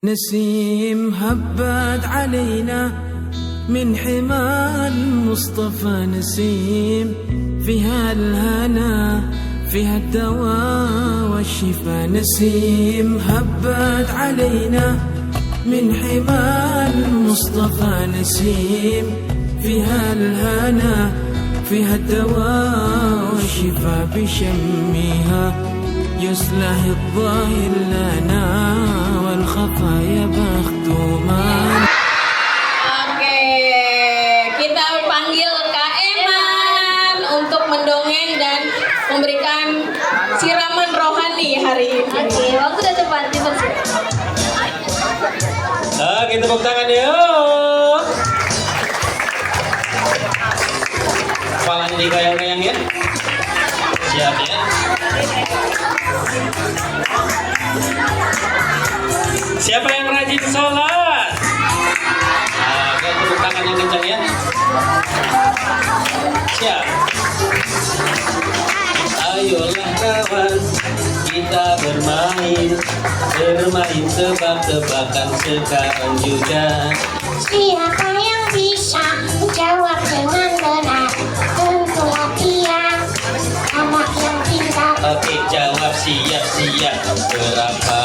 نسيم هبت علينا من حمى المصطفى، نسيم فيها الهنا فيها الدواء والشفاء. نسيم هبت علينا من حمى المصطفى، نسيم فيها الهنا فيها الدواء والشفاء. بشمها يصلح الظاهر لنا والخطايا مختوما. Oke, kita panggil Kak Eman untuk mendongeng dan memberikan siraman rohani hari ini. Oke, waktu udah tepat dipersilakan. Kita tepuk tangan yuk. Kepalanya digoyang-goyang ya. Siap ya. Siapa yang rajin sholat? Oke, tepuk tangan yang kencang ya. Siap. Ayolah kawan, kita bermain tebak-tebakan sekarang juga. Siapa yang bisa menjawab dengan benar? Tentulah dia, anak yang pintar. Oke, jawab siap-siap. Berapa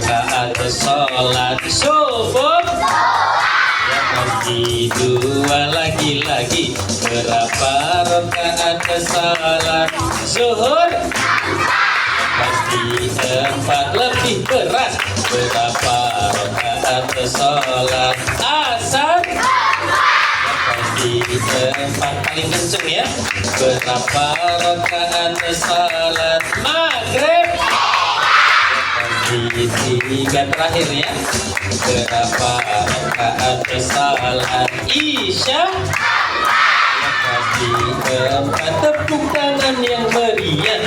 rakaat sholat subuh? Jangan dua lagi-lagi. Berapa rakaat sholat zuhur? Pasti 4 lebih keras. Berapa rakaat sholat asar? Pasti 4 paling kenceng ya. Berapa rakaat sholat maghrib? Pasti 3 terakhir ya. Berapa rakaat sholat isya? Pasti 4. Tepuk tangan yang meriah.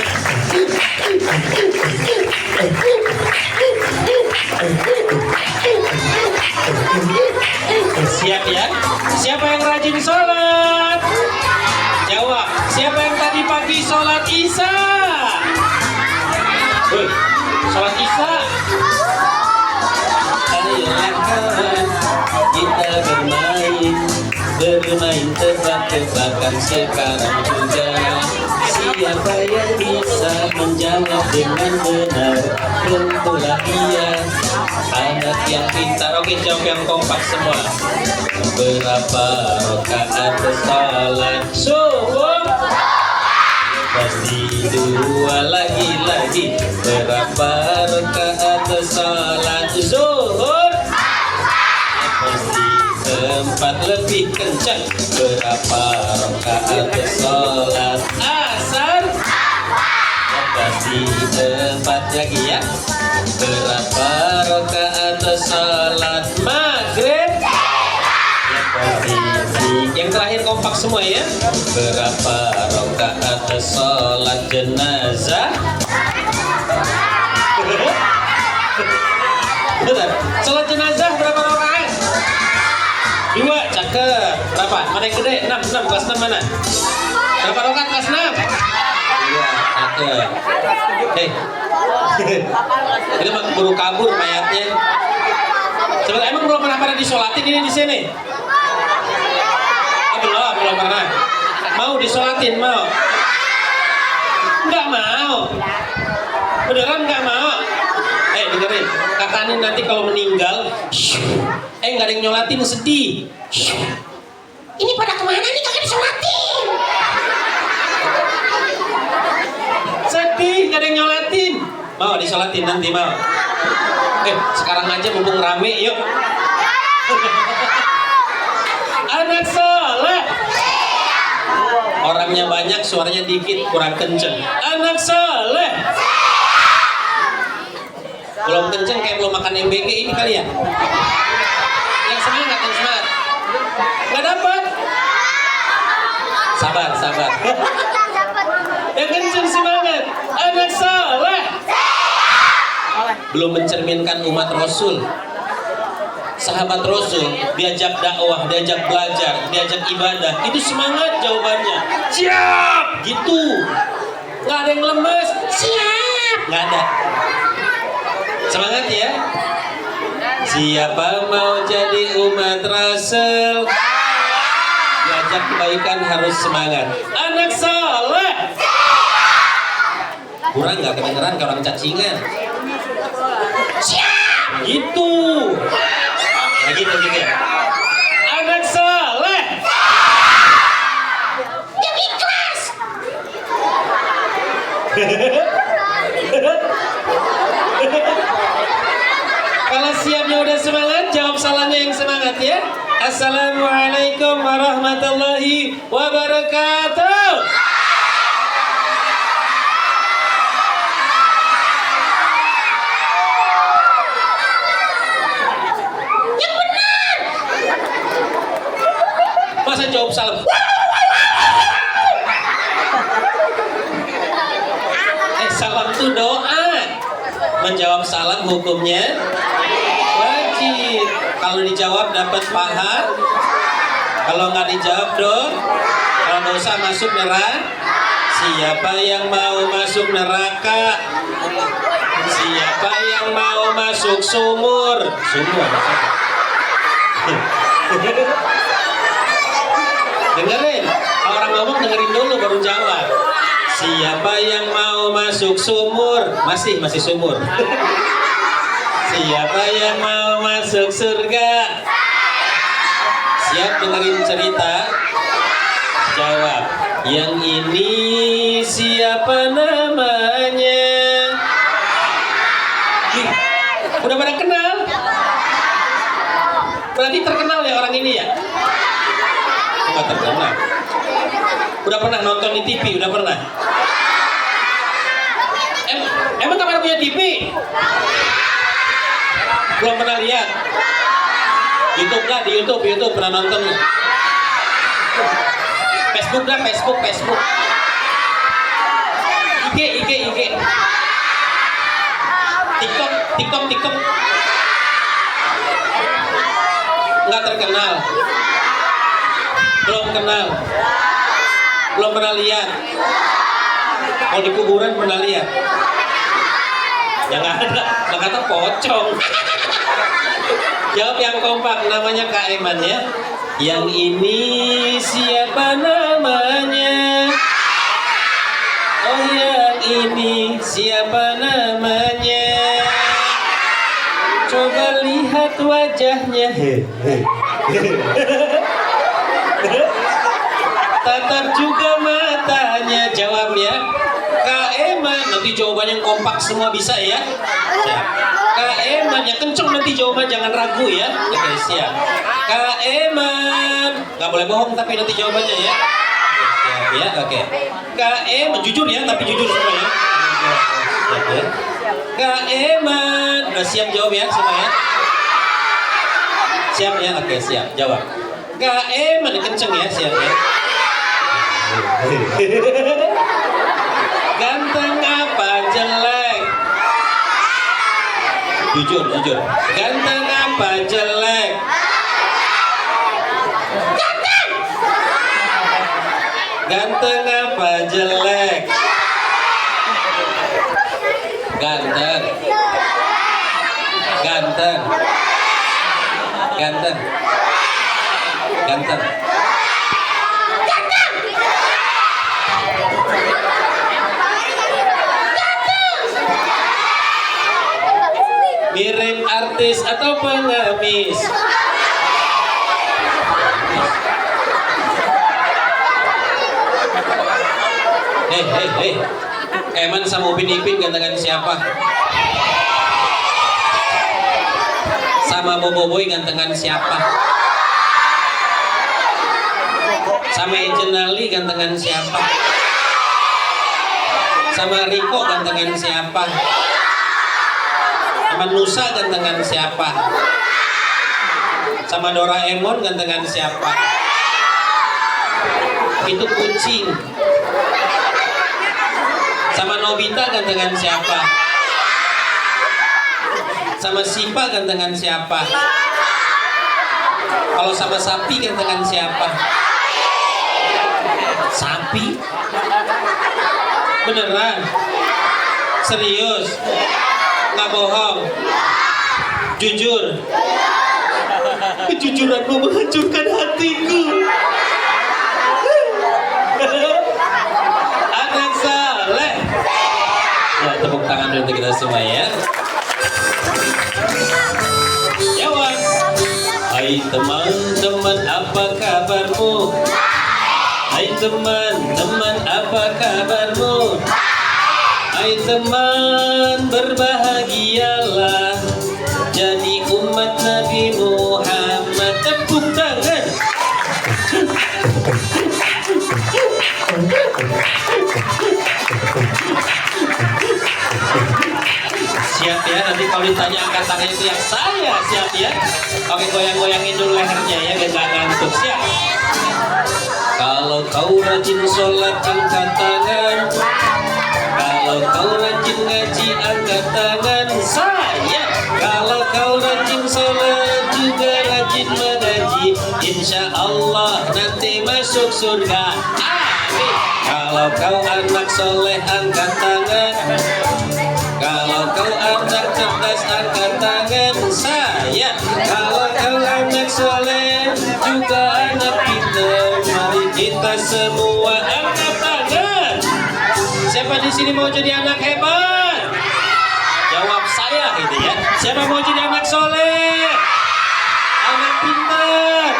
Siap ya? Siapa yang rajin sholat? Jawab. Siapa yang tadi pagi sholat isya? Sholat isya. Ayolah kawan, kita bermain tebak-tebakan sekarang juga. Siapa yang bisa menjawab dengan benar? Tentulah dia, anak yang pintar. Oke, jawab yang kompak semua. Berapa rakaat sholat subuh? Pasti 2 lagi-lagi. Berapa rakaat sholat zuhur? Pasti 4 lebih kencang. Berapa rakaat sholat asar? Pasti 4 lagi ya. Berapa rakaat sholat maghrib? Yang terakhir kompak semua ya. Berapa rakaat sholat jenazah? Betul. Sholat jenazah berapa rakaat? 2, cakep. Berapa? Mana yang gede? 6, kelas 6 mana? Berapa rakaat kelas 6? 2, cakep. Ini mah buru kabur mayatnya. Sebenarnya emang belum pernah pada disolatin ini di sini? Belum pernah. Mau disolatin, mau? Nggak mau. Beneran nggak mau? Dengerin. Kakak ini nanti kalau meninggal, nggak ada yang nyolatin, sedih. Ini pada kemana nih kagak disolatin? Sedih, nggak ada yang nyolatin. Mau disolatin nanti, mau? Sekarang aja mumpung rame, yuk. Anak soleh. Orangnya banyak, suaranya dikit, kurang kenceng. Anak soleh. Belum kenceng kayak belum makan MBG ini kali ya. Yang semangat. Nggak dapat. Sabar. Yang kenceng semangat. Anak soleh. Belum mencerminkan umat Rasul. Sahabat Rasul diajak dakwah, diajak belajar, diajak ibadah, itu semangat jawabannya. Siap, gitu. Nggak ada yang lemes. Siap. Nggak ada. Semangat ya. Siapa mau jadi umat Rasul? Diajak kebaikan harus semangat. Anak soleh. Kurang nggak kedengeran ke orang cacingan? Siap. Gitu. Nah, gitu. Anak soleh. Yang ikhlas. Kalau siapnya udah semangat, jawab salamnya yang semangat ya. Assalamualaikum warahmatullahi wabarakatuh. Yang benar. Masa jawab salam? Salam itu doa. Menjawab salam hukumnya wajib. Kalau dijawab dapat paha. Kalau nggak dijawab kalau dosa masuk neraka. Siapa yang mau masuk neraka? Siapa yang mau masuk sumur? Dengerin. Kalau orang ngomong dengerin dulu baru jawab. Siapa yang mau masuk sumur? Masih sumur. Siapa yang mau masuk surga? Siap dengerin cerita? Jawab. Yang ini siapa namanya? Ih, udah pada kenal? Berarti terkenal ya orang ini ya? Enggak terkenal. Udah pernah nonton di TV? Udah pernah? Emang kamu punya TV? Belum pernah lihat? YouTube lah, di YouTube pernah nonton? Facebook lah, Facebook. IG. TikTok. Nggak terkenal. Belum kenal. Belum pernah lihat. Kalau di kuburan pernah lihat? Ya nggak ada. Nggak kata pocong. Jawab yang kompak. Namanya Kak Eman ya. Yang ini siapa namanya? Oh yang ini siapa namanya? Coba lihat wajahnya. Tatap juga matanya. Jawab ya. Kak Eman. Nanti jawabannya yang kompak semua bisa ya. Kak Eman. Yang kenceng nanti jawaban, jangan ragu ya. Oke siap. Kak Eman. Gak boleh bohong tapi nanti jawabannya ya. Siap ya. Oke. Kak Eman. Jujur ya, tapi jujur semua ya. Siap ya. Kak Eman. Udah siap jawab ya semua ya. Siap ya. Oke siap. Jawab. Kak Eman. Kenceng ya. Siap ya. Ganteng apa jelek? Jujur. Ganteng apa jelek? Ganteng apa jelek? Ganteng. Mirip artis atau pengemis? Hei. Eman sama Upin Ipin gantengan siapa? Sama Boboiboy gantengan siapa? Sama Ejenali gantengan siapa? Sama Riko gantengan siapa? Sama Nusa gantengan siapa? Sama Doraemon gantengan siapa? Itu kucing. Sama Nobita gantengan siapa? Sama Sipa gantengan siapa? Kalau sama sapi gantengan siapa? Sapi? Beneran? Serius? Nggak bohong? Jujur. Kejujuranmu menghancurkan hatiku. Anak saleh. Ya, tepuk tangan dulu untuk kita semua ya. Jawab. Hai teman-teman, apa kabarmu? Hai teman-teman, apa kabarmu? Hai teman, berbahagialah jadi umat Nabi Muhammad. Tepuk tangan. Siap ya, nanti kalau ditanya angkat tangan itu yang saya, siap ya. Oke, goyang-goyangin dulu lehernya ya, biar gak ngantuk. Siap. Kalau kau rajin sholat, angkat tangan. Kalau kau rajin ngaji, angkat tangan. Saya. Kalau kau rajin sholat, juga rajin mengaji, insya Allah nanti masuk surga. Amin. Kalau kau anak soleh, angkat tangan. Kalau kau anak cerdas, angkat tangan. Saya. Kalau kau anak soleh, juga anak pintar, mari kita semua angkat tangan. Siapa di sini mau jadi anak hebat? Jawab saya gitu ya. Siapa mau jadi anak soleh, anak pintar,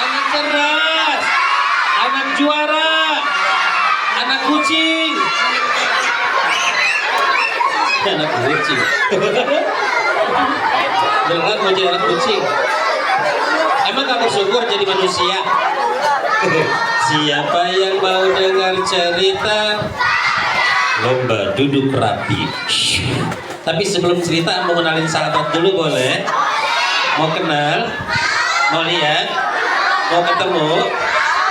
anak cerdas, anak juara, anak kucing? Anak kucing. Beneran mau jadi anak kucing? Emang gak bersyukur jadi manusia? Siapa yang mau dengar cerita lomba duduk rapi? Tapi sebelum cerita mau kenalin sahabat dulu boleh? Mau kenal? Mau lihat? Mau ketemu?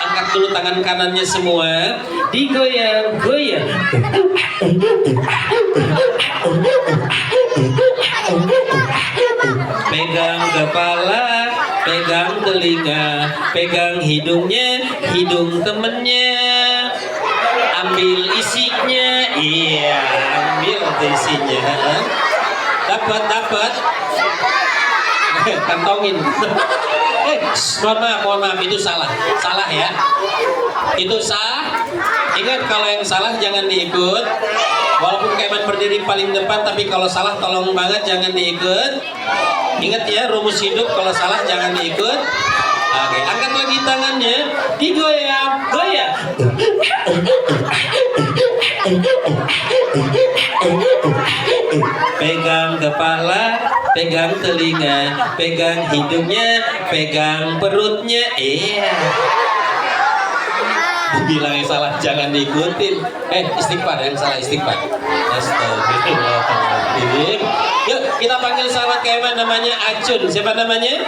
Angkat dulu tangan kanannya semua. Digoyang-goyang. Pegang kepala, pegang telinga, pegang hidungnya, hidung temennya. Ambil isinya, iya, ambil isinya. Dapat. Kantongin. Mohon maaf, itu salah ya. Itu sah. Ingat kalau yang salah jangan diikut. Walaupun Keman berdiri paling depan, tapi kalau salah tolong banget jangan diikut. Ingat ya, rumus hidup kalau salah jangan diikut. Oke, angkat lagi tangannya, digoyang-goyang. Pegang kepala, pegang telinga, pegang hidungnya, pegang perutnya. Iya. Bilang yang salah jangan diikutin. Istighfar, yang salah istighfar. Astagfirullahaladzim. Yuk kita panggil sahabat Keman, namanya Acun. Siapa namanya?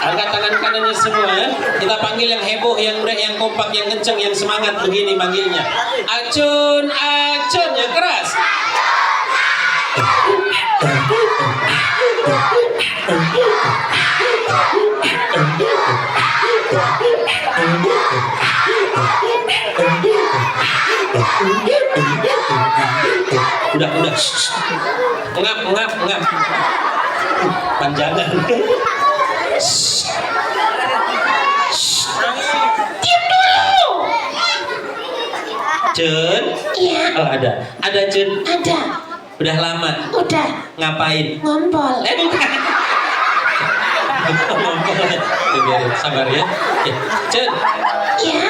Angkat tangan kanannya semua. Kita panggil yang heboh, yang meriah, yang kompak, yang kenceng, yang semangat. Begini manggilnya. Acun, Acun, yang keras. Udah. Ngap. Panjangan. Diam dulu. Cun? Iya. Oh ada Cun? Ada. Udah lama? Udah. Ngapain? Ngompol. Bukan. Biarin, sabar ya. Cun? Iya.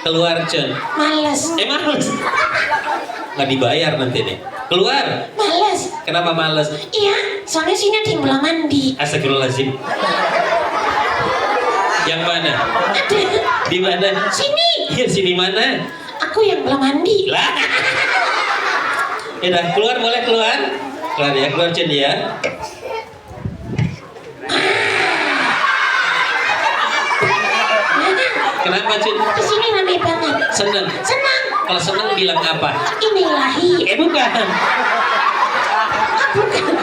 Keluar Cun. Males. Males? Nggak dibayar nanti nih. Keluar. Males. Kenapa males? Iya. Soalnya sini ada yang belum mandi. Astagfirullahaladzim. Yang mana? Ada. Di mana? Sini. Iya, sini mana? Aku yang belum mandi. Lah. Ya udah, keluar, boleh keluar. Keluar ya, keluar Cun ya. Kenapa Cun? Di sini ramai banget. Seneng. Senang. Kalau seneng bilang apa? Inilahi. Bukan.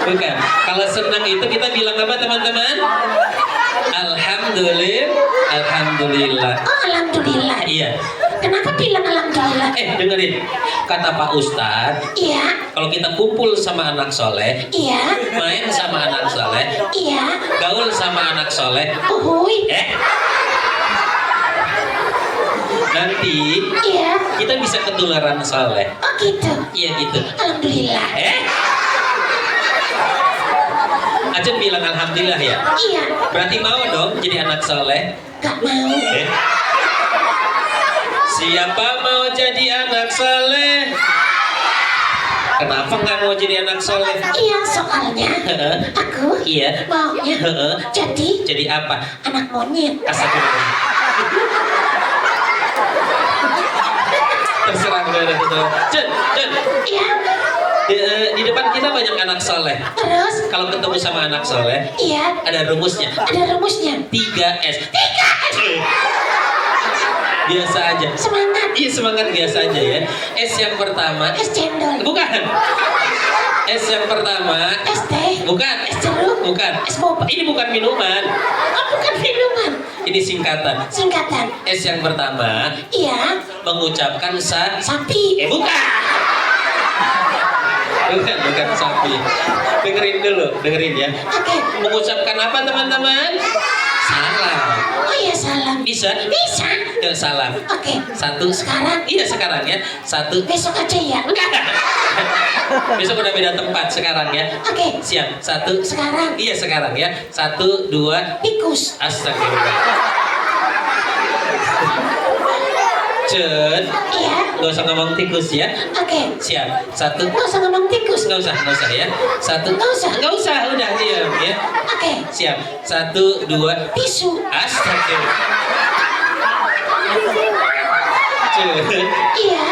Bukan. Kalau senang itu kita bilang apa teman-teman? Alhamdulillah. Oh, alhamdulillah. Iya. Kenapa bilang alhamdulillah? Dengerin. Kata Pak Ustadz, Iya, kalau kita kumpul sama anak soleh, iya, main sama anak soleh, iya. gaul sama anak soleh, Uhuy. nanti Iya. kita bisa ketularan soleh. Oh gitu. Iya gitu. Alhamdulillah. Acen bilang alhamdulillah ya. Iya. Berarti mau dong jadi anak soleh? Gak mau. Siapa mau jadi anak soleh? Kenapa nggak mau jadi anak soleh? Iya, soalnya aku Iya. maunya Jadi apa? anak monyet. Astagfirullah. Terserah gue ada betul. Cen. Iya. Di depan kita banyak anak soleh. Terus? Kalau ketemu sama anak soleh, Iya. ada rumusnya. Ada rumusnya. 3S. Biasa aja. Semangat. Iya semangat biasa aja ya. S yang pertama. Es cendol. Bukan. S yang pertama. Es teh. Bukan. Es jeruk. Bukan. Es boba. Ini bukan minuman. Oh, bukan minuman. Ini singkatan. Singkatan. S yang pertama Iya. mengucapkan Sapi. bukan. Bukan sapi. Dengerin ya. Oke. Mengucapkan apa teman-teman? Salam. Oh iya, salam. Bisa? Bisa. Salam. Oke. Satu. Sekarang? Iya sekarang ya. Satu. Besok aja ya. Besok udah beda tempat sekarang ya. Oke. Siap. Satu. Sekarang. Iya sekarang ya. 1, 2. Tikus. Astagfirullah. Cen. Iya. Gak usah ngomong tikus ya. Oke. Siap. 1. Nggak usah ngomong tikus. Nggak usah ya. 1. Nggak usah. Udah diam ya. Oke. Siap. 1, 2. Tisu. Astagfirullah. Cen. Iya.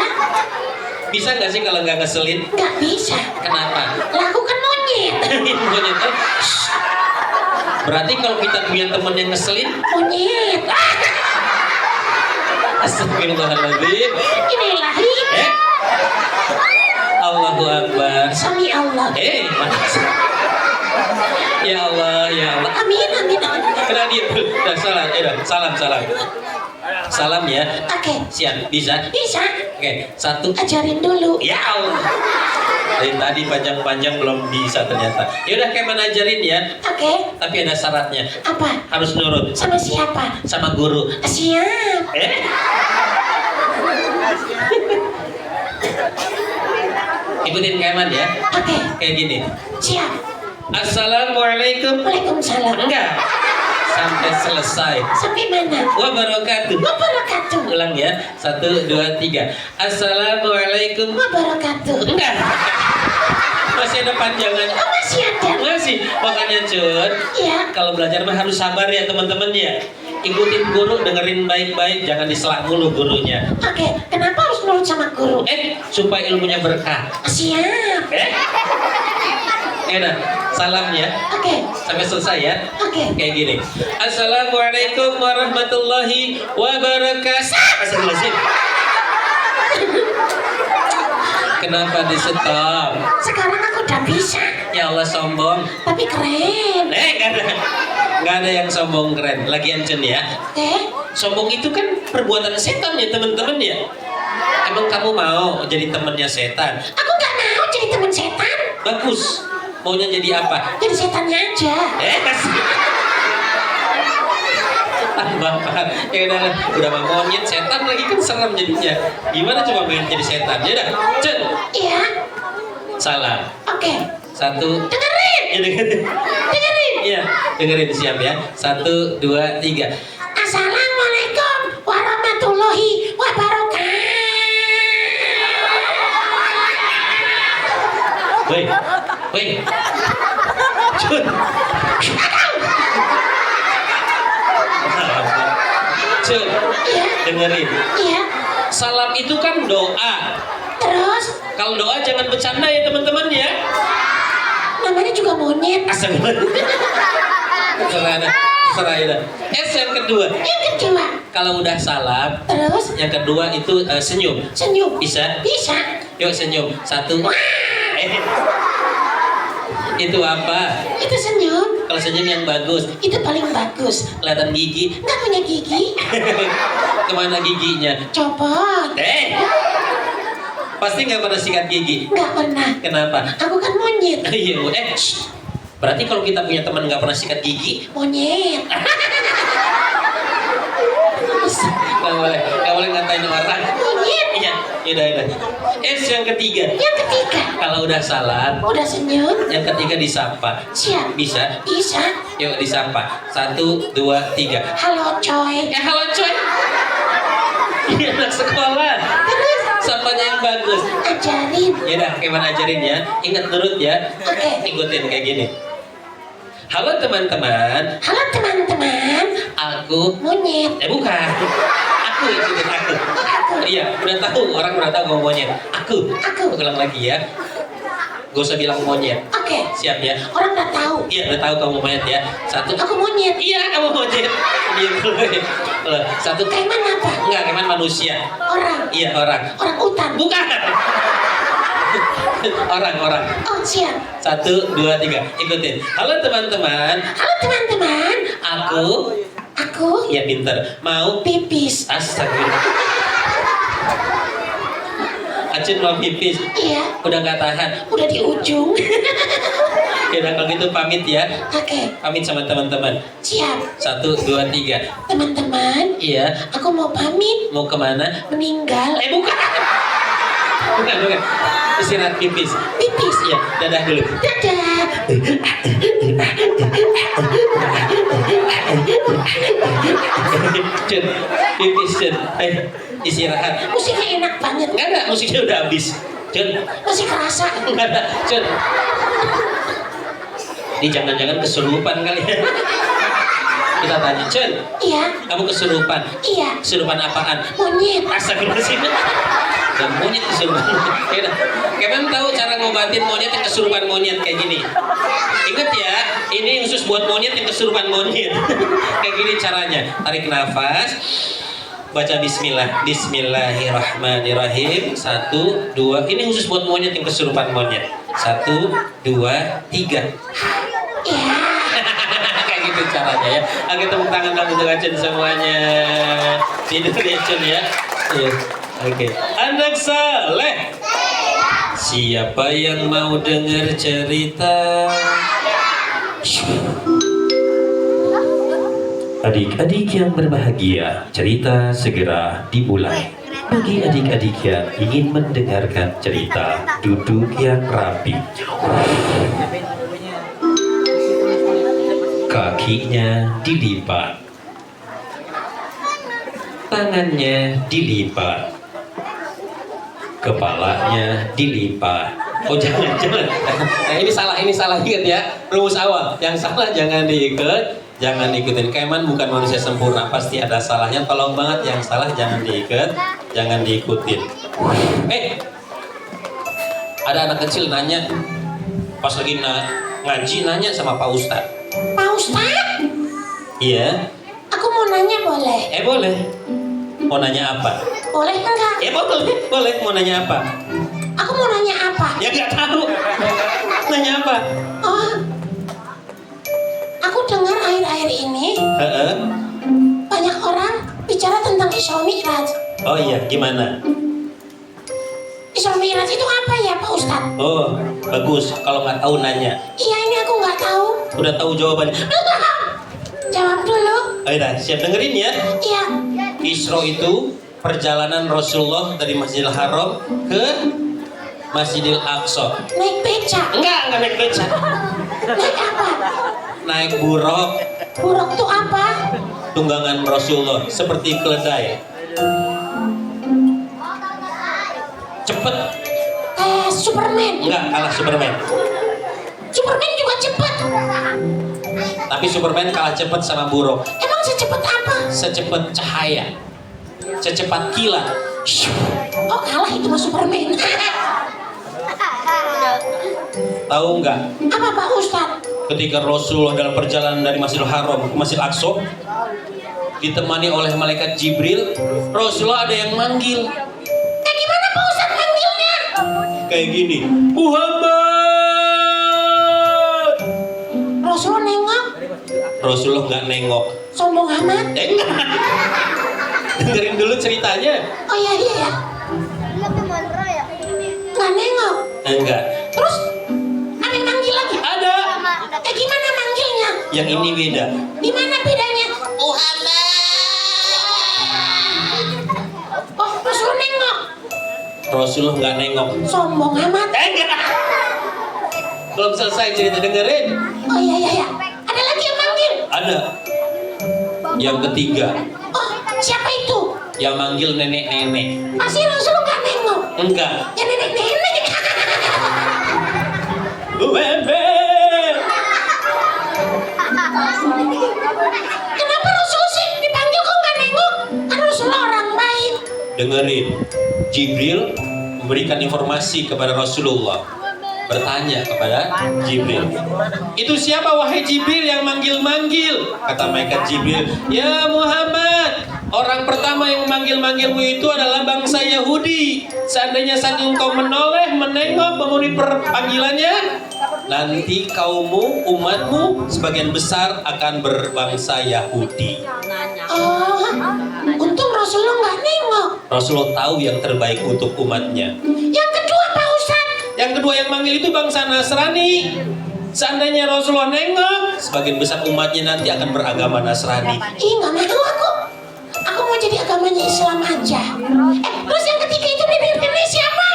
Bisa nggak sih kalau nggak ngeselin? Nggak bisa. Kenapa? Lakukan monyet. Monyet. Berarti kalau kita punya temen yang ngeselin, Monyet. astagfirullahaladzim. Ini ilahi. Allahu Akbar. Sami Allah. Mana? Ya Allah, ya Allah. Amin, amin, amin. Kena dia. Dah salam. Salam ya. Oke. Siap, bisa? Bisa. Oke, 1. Ajarin dulu. Ya Allah. Dari tadi panjang-panjang belum bisa ternyata. Ya udah kayak ajarin ya. Oke. Tapi ada syaratnya. Apa? Harus nurut Sama siapa? sama guru. Siap. Ikutin Keman ya. Oke. Kayak gini. Siap. Assalamualaikum. Waalaikumsalam. Enggak. Sampai selesai. Sampai mana? Wabarakatuh. Wabarakatuh. Ulang ya. 1, 2, 3. Assalamualaikum. Wabarakatuh. Enggak. Masih ada panjangan. Oh, masih ada. Masih. Makanya Cun, Iya. kalau belajar mah harus sabar ya teman-teman ya. Ikutin guru, dengerin baik-baik, jangan diselak mulu gurunya. Oke. Kenapa harus nurut sama guru? Supaya ilmunya berkah. Siap. Ya udah, salam ya. Oke. Sampai selesai ya. Oke. Kayak gini. Assalamualaikum warahmatullahi wabarakatuh. Astagfirullahaladzim. Kenapa di stop? Sekarang aku udah bisa. Ya Allah sombong. Tapi keren. Gak ada yang sombong keren. Lagian Cun ya. Oke. Sombong itu kan perbuatan setan ya teman-teman ya. Emang kamu mau jadi temannya setan? Aku nggak mau jadi teman setan. Bagus. Maunya jadi apa? Jadi setannya aja. Bapak, ya udah mah monyet setan lagi kan serem jadinya. Gimana coba main jadi setan? Ya udah, Cun. Iya. Salam. Oke. 1. Dengerin. Ya dengerin. Dengerin. Iya, dengerin siap ya. 1, 2, 3. Assalamualaikum warahmatullahi wabarakatuh. Woi. Cun. Cun, Iya. dengerin. Iya. Salam itu kan doa. Terus Kalau doa jangan bercanda ya teman-teman ya. namanya juga monyet. Serah ya. S yang kedua. Yang kedua. Kalau udah salam, Terus yang kedua itu senyum. senyum. Bisa? Bisa. Yuk senyum. 1. Itu apa? Itu senyum. Kalau senyum yang bagus, Itu paling bagus. kelihatan gigi. Nggak punya gigi. Kemana giginya? Copot. Pasti nggak pernah sikat gigi. Nggak pernah. Kenapa? Aku kan monyet. Iya, shh. Berarti kalau kita punya teman nggak pernah sikat gigi, Monyet. nggak boleh ngatain orang. Monyet. Iya, yaudah. Yang ketiga. Yang ketiga. Kalau udah salam, Udah senyum. yang ketiga disapa. Siap. Bisa? Bisa. Yuk disapa. 1, 2, 3. Halo coy. Halo coy. Ini anak sekolah. Terus Sapanya yang bagus. ajarin. Yaudah, Keman ajarin ya. Ingat nurut ya. Oke. Ikutin kayak gini. Halo teman-teman. Halo teman-teman. Aku. Monyet. Bukan. Aku ikutin aku. Iya, udah tahu. Orang udah tahu mau monyet. Aku. Ulang lagi ya. Gak usah bilang monyet. Oke. Siap ya. Orang udah tahu. Iya, udah tahu kamu monyet ya. 1. Aku monyet. Iya, kamu monyet. Diam dulu ya. 1. Keman apa? Enggak, Keman manusia. Orang. Iya, orang. Orang utan. Bukan. Orang. Oh siap. 1, 2, 3. Ikutin. Halo teman-teman. Halo teman-teman. Aku. Ya pinter. Mau Pipis. Astagfirullah. Acun mau pipis. Iya. Udah nggak tahan. Udah di ujung. Ya udah kalau gitu pamit ya. Oke. Pamit sama teman-teman. Siap. 1, 2, 3. Teman-teman. Iya. Aku mau pamit. Mau kemana? Meninggal. Bukan. Bukan. Istirahat pipis. Pipis. Iya. Dadah dulu. Dadah. Cun. Pipis Cun. Istirahat. Musiknya enak banget. Nggak ada. Musiknya udah habis. Cun. Masih kerasa. Nggak ada. Cun. Ini jangan-jangan kesurupan kali ya. Kita tanya, Cun. Iya. Kamu kesurupan? Iya. Kesurupan apaan? Monyet. Astagfirullahaladzim. Dan monyet kesurupan. Ya udah. Kalian tahu cara ngobatin monyet yang kesurupan monyet kayak gini? Ingat ya, ini khusus buat monyet yang kesurupan monyet. Kayak gini caranya. Tarik nafas. Baca bismillah. Bismillahirrahmanirrahim. 1, 2. Ini khusus buat monyet yang kesurupan monyet. 1, 2, 3. Iya. Kayak gitu caranya ya. Oke, tepuk tangan dong untuk Acun semuanya. Tidur ya Cun ya. Iya. Oke. Anak saleh. Siapa yang mau dengar cerita? Adik-adik yang berbahagia, cerita segera dimulai. Bagi adik-adik yang ingin mendengarkan cerita, duduk yang rapi. Kakinya dilipat, tangannya dilipat, kepalanya dilipat. Oh jangan. Nah, ini salah ingat ya. Rumus awal. Yang salah jangan diikat, jangan ikutin. Keman bukan manusia sempurna, pasti ada salahnya. Tolong banget yang salah jangan diikat, jangan diikutin. Ada anak kecil nanya, pas lagi ngaji nanya sama Pak Ustadz. Pak Ustadz. Iya. Aku mau nanya boleh? Boleh. Mau nanya apa? Boleh enggak? Boleh. Mau nanya apa? Aku mau nanya apa? Ya nggak tahu. Nanya apa? Oh. Aku dengar akhir-akhir ini banyak orang bicara tentang Isra Mi'raj. Oh iya, gimana? Isra Mi'raj itu apa ya Pak Ustadz? Oh, bagus. Kalau nggak tahu nanya. Iya, ini aku nggak tahu. Udah tahu jawabannya? Jawab dulu. Ayo dah, siap dengerin ya. Iya. Isra itu perjalanan Rasulullah dari Masjidil Haram ke Masjidil Aqsa. Naik beca. Enggak naik beca. Naik apa? Naik buruk. Buruk tuh apa? Tunggangan Rasulullah seperti keledai. Cepet. Kayak Superman. Enggak, kalah Superman. Superman juga cepet. Tapi Superman kalah cepet sama buruk. Emang secepat apa? Secepat cahaya, secepat kilat. Oh kalah itu mah Superman. Tahu nggak? Apa Pak Ustadz? Ketika Rasulullah dalam perjalanan dari Masjidil Haram ke Masjid Aqsa, ditemani oleh malaikat Jibril, Rasulullah ada yang manggil. Kayak gimana Pak Ustadz manggilnya? Kayak gini, Muhammad. Rasulullah nengok. Rasulullah nggak nengok. Sombong amat. Enggak. Dengerin dulu ceritanya. Oh iya ya. Nggak nengok. Enggak. Terus ada yang manggil lagi? Ada. Gimana manggilnya? Yang ini beda. Di mana bedanya? Muhammad. Oh, Rasul nengok. Rasulullah nggak nengok. Sombong amat. Enggak. Belum selesai cerita, dengerin. Oh iya. Ada lagi yang manggil? Ada. Yang ketiga, Oh, siapa itu? yang manggil nenek-nenek. Masih Rasul nggak nengok. Enggak. Ya nenek-nenek. Bebe. Kenapa Rasul sih dipanggil kok nggak nengok? Kan Rasul orang baik. Dengerin. Jibril memberikan informasi kepada Rasulullah. Bertanya kepada Jibril, itu siapa wahai Jibril yang manggil-manggil? Kata malaikat Jibril, ya Muhammad, orang pertama yang memanggil-manggilmu itu adalah bangsa Yahudi. Seandainya saking kau menoleh, menengok, memenuhi panggilannya, nanti kaummu, umatmu sebagian besar akan berbangsa Yahudi. Oh, untung Rasulullah nggak nengok. Rasulullah tahu yang terbaik untuk umatnya. Yang kedua Pak Ustadz. Yang kedua yang manggil itu bangsa Nasrani. Seandainya Rasulullah nengok, sebagian besar umatnya nanti akan beragama Nasrani. Ih, nggak mau aku. Aku mau jadi agamanya Islam aja. Terus yang ketiga itu nenek-nenek siapa?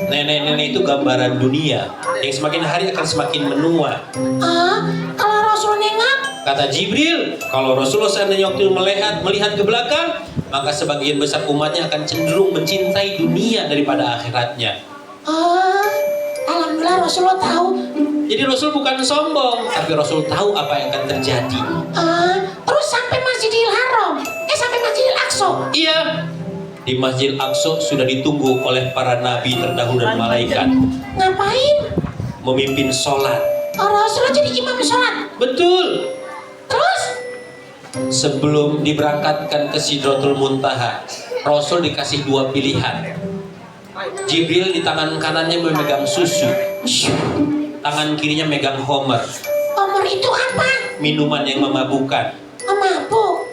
Nenek-nenek itu gambaran dunia yang semakin hari akan semakin menua. Kalau Rasul nengok? Kata Jibril, kalau Rasulullah seandainya waktu melihat ke belakang, maka sebagian besar umatnya akan cenderung mencintai dunia daripada akhiratnya. Alhamdulillah Rasulullah tahu. Jadi Rasul bukan sombong, tapi Rasul tahu apa yang akan terjadi. Terus sampai Masjidil Haram, sampai Masjidil Aqsa. Iya, di Masjid Aqsa sudah ditunggu oleh para nabi terdahulu dan malaikat. Ngapain? Memimpin sholat. Rasulullah jadi imam sholat. Betul. Terus? Sebelum diberangkatkan ke Sidratul Muntaha, Rasul dikasih dua pilihan. Jibril di tangan kanannya memegang susu, tangan kirinya megang homer. Homer itu apa? Minuman yang memabukkan. Mabuk.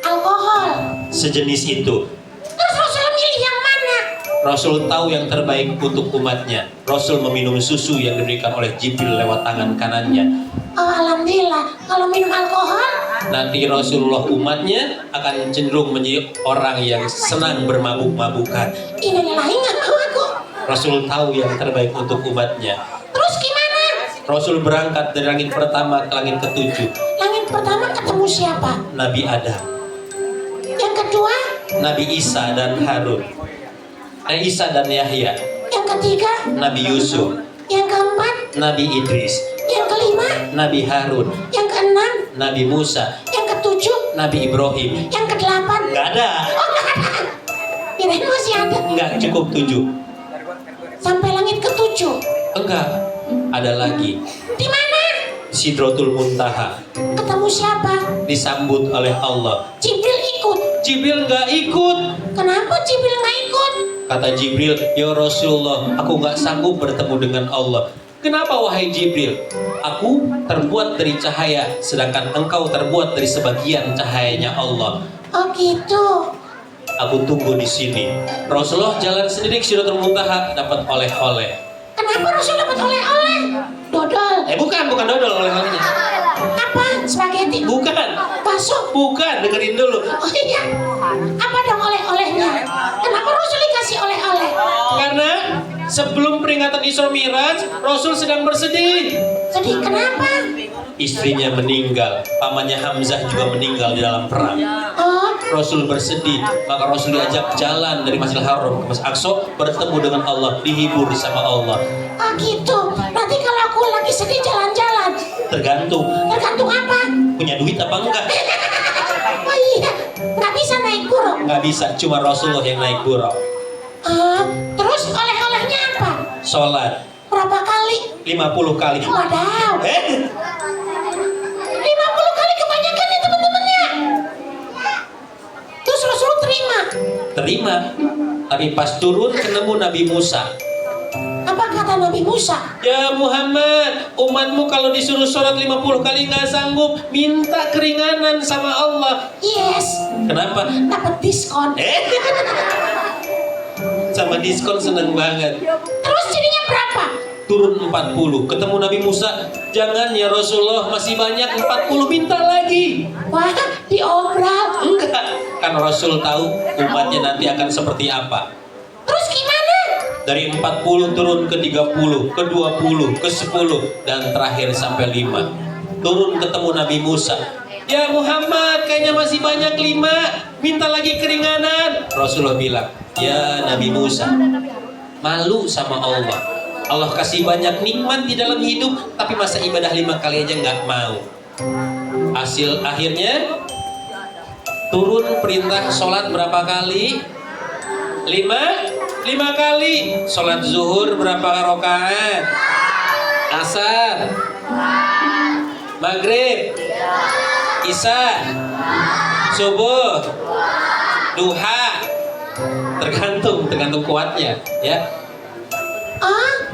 Alkohol. Sejenis itu. Terus Rasulullah milih yang mana? Rasul tahu yang terbaik untuk umatnya. Rasul meminum susu yang diberikan oleh Jibril lewat tangan kanannya. Alhamdulillah. Kalau minum alkohol, Nanti Rasulullah umatnya akan cenderung menjadi orang yang senang bermabuk-mabukan. innalillahi nggak mau aku. Rasul tahu yang terbaik untuk umatnya. Terus gimana? Rasul berangkat dari langit pertama ke langit ketujuh. Langit pertama ketemu siapa? Nabi Adam, Yang kedua? Nabi Isa dan Harun, Isa dan Yahya, Yang ketiga? Nabi Yusuf, Yang keempat? Nabi Idris, Yang kelima? Nabi Harun, Yang keenam? Nabi Musa, Yang ketujuh? Nabi Ibrahim. Yang kedelapan? Nggak ada, Kirain masih ada. nggak cukup 7. Sampai langit ketujuh. Enggak, ada lagi. Di mana? Sidratul Muntaha Ketemu siapa? disambut oleh Allah. Jibril ikut. Jibril nggak ikut. Kenapa Jibril nggak ikut? Kata Jibril, ya Rasulullah, aku nggak sanggup bertemu dengan Allah. Kenapa wahai Jibril? Aku terbuat dari cahaya, sedangkan engkau terbuat dari sebagian cahayanya Allah. Oh gitu. Aku tunggu di sini. Rasulullah jalan sendiri ke Sidratul Muntaha, dapat oleh-oleh. Kenapa Rasul dapat oleh-oleh? Dodol. Bukan dodol oleh-olehnya. Apa? Spaghetti? Bukan, Bakso? bukan, dengerin dulu. Oh iya. Apa dong oleh-olehnya? Kenapa Rasul dikasih oleh-oleh? Karena sebelum peringatan Isra Mi'raj, Rasul sedang bersedih. Sedih kenapa? Istrinya meninggal, pamannya Hamzah juga meninggal di dalam perang. Oh, Rasul bersedih, maka Rasul diajak jalan dari Masjidil Haram ke Masjid Aqsa, bertemu dengan Allah, dihibur sama Allah. oh gitu. Berarti kalau aku lagi sedih jalan-jalan. Tergantung Tergantung apa? punya duit apa enggak. Oh iya. Nggak bisa naik buruk. Nggak bisa, cuma Rasulullah yang naik buruk. Terus oleh-olehnya apa? Sholat Berapa kali? 50 kali. Wadaw. 50 kali kebanyakan ya teman-temannya. Terus Rasul terima. Terima. Tapi pas turun ketemu Nabi Musa. Apa kata kata Nabi Musa? Ya Muhammad, umatmu kalau disuruh sholat 50 kali nggak sanggup, minta keringanan sama Allah. Yes. Kenapa? Dapat diskon. Sama diskon seneng banget. Terus jadinya berapa? Turun 40. Ketemu Nabi Musa, jangan ya Rasulullah, masih banyak 40, minta lagi. Wah, diobral. Enggak, kan Rasul tahu umatnya nanti akan seperti apa. Terus gimana? Dari 40 turun ke 30, ke 20, ke 10, dan terakhir sampai 5. Turun ketemu Nabi Musa. Ya Muhammad, kayaknya masih banyak 5, minta lagi keringanan. Rasulullah bilang, ya Nabi Musa, malu sama Allah. Allah kasih banyak nikmat di dalam hidup, tapi masa ibadah 5 kali aja nggak mau. Akhirnya turun perintah sholat berapa kali? 5 kali. Sholat zuhur berapa rakaat? Asar, maghrib, isya, subuh, duha. Tergantung kuatnya, ya.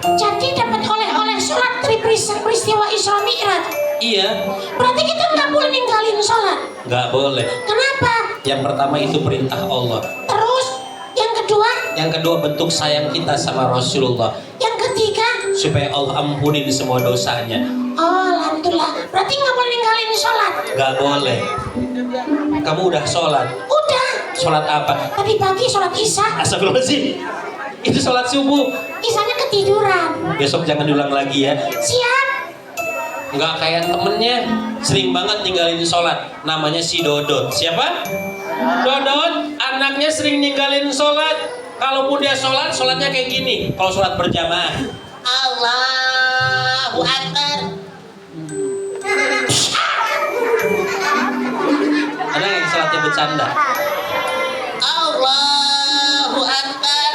Jadi dapat oleh-oleh sholat peristiwa Isra Mi'raj. Iya. Berarti kita nggak boleh ninggalin sholat. Nggak boleh. Kenapa? Yang pertama itu perintah Allah. Terus yang kedua? Yang kedua bentuk sayang kita sama Rasulullah. Yang ketiga? Supaya Allah ampunin semua dosanya. Oh, alhamdulillah. Berarti nggak boleh ninggalin sholat. Nggak boleh. Kamu udah sholat? Udah. Sholat apa? Tadi pagi sholat isya. Astagfirullahaladzim. Itu sholat subuh. Isyanya ketiduran. Besok jangan diulang lagi ya. Siap. Nggak kayak temennya, sering banget ninggalin sholat. Namanya si Dodot. Siapa? Dodot, anaknya sering ninggalin sholat. Kalaupun dia sholat, sholatnya kayak gini. Kalau sholat berjamaah, Allahu Akbar. ada yang sholatnya bercanda? Allahu Akbar.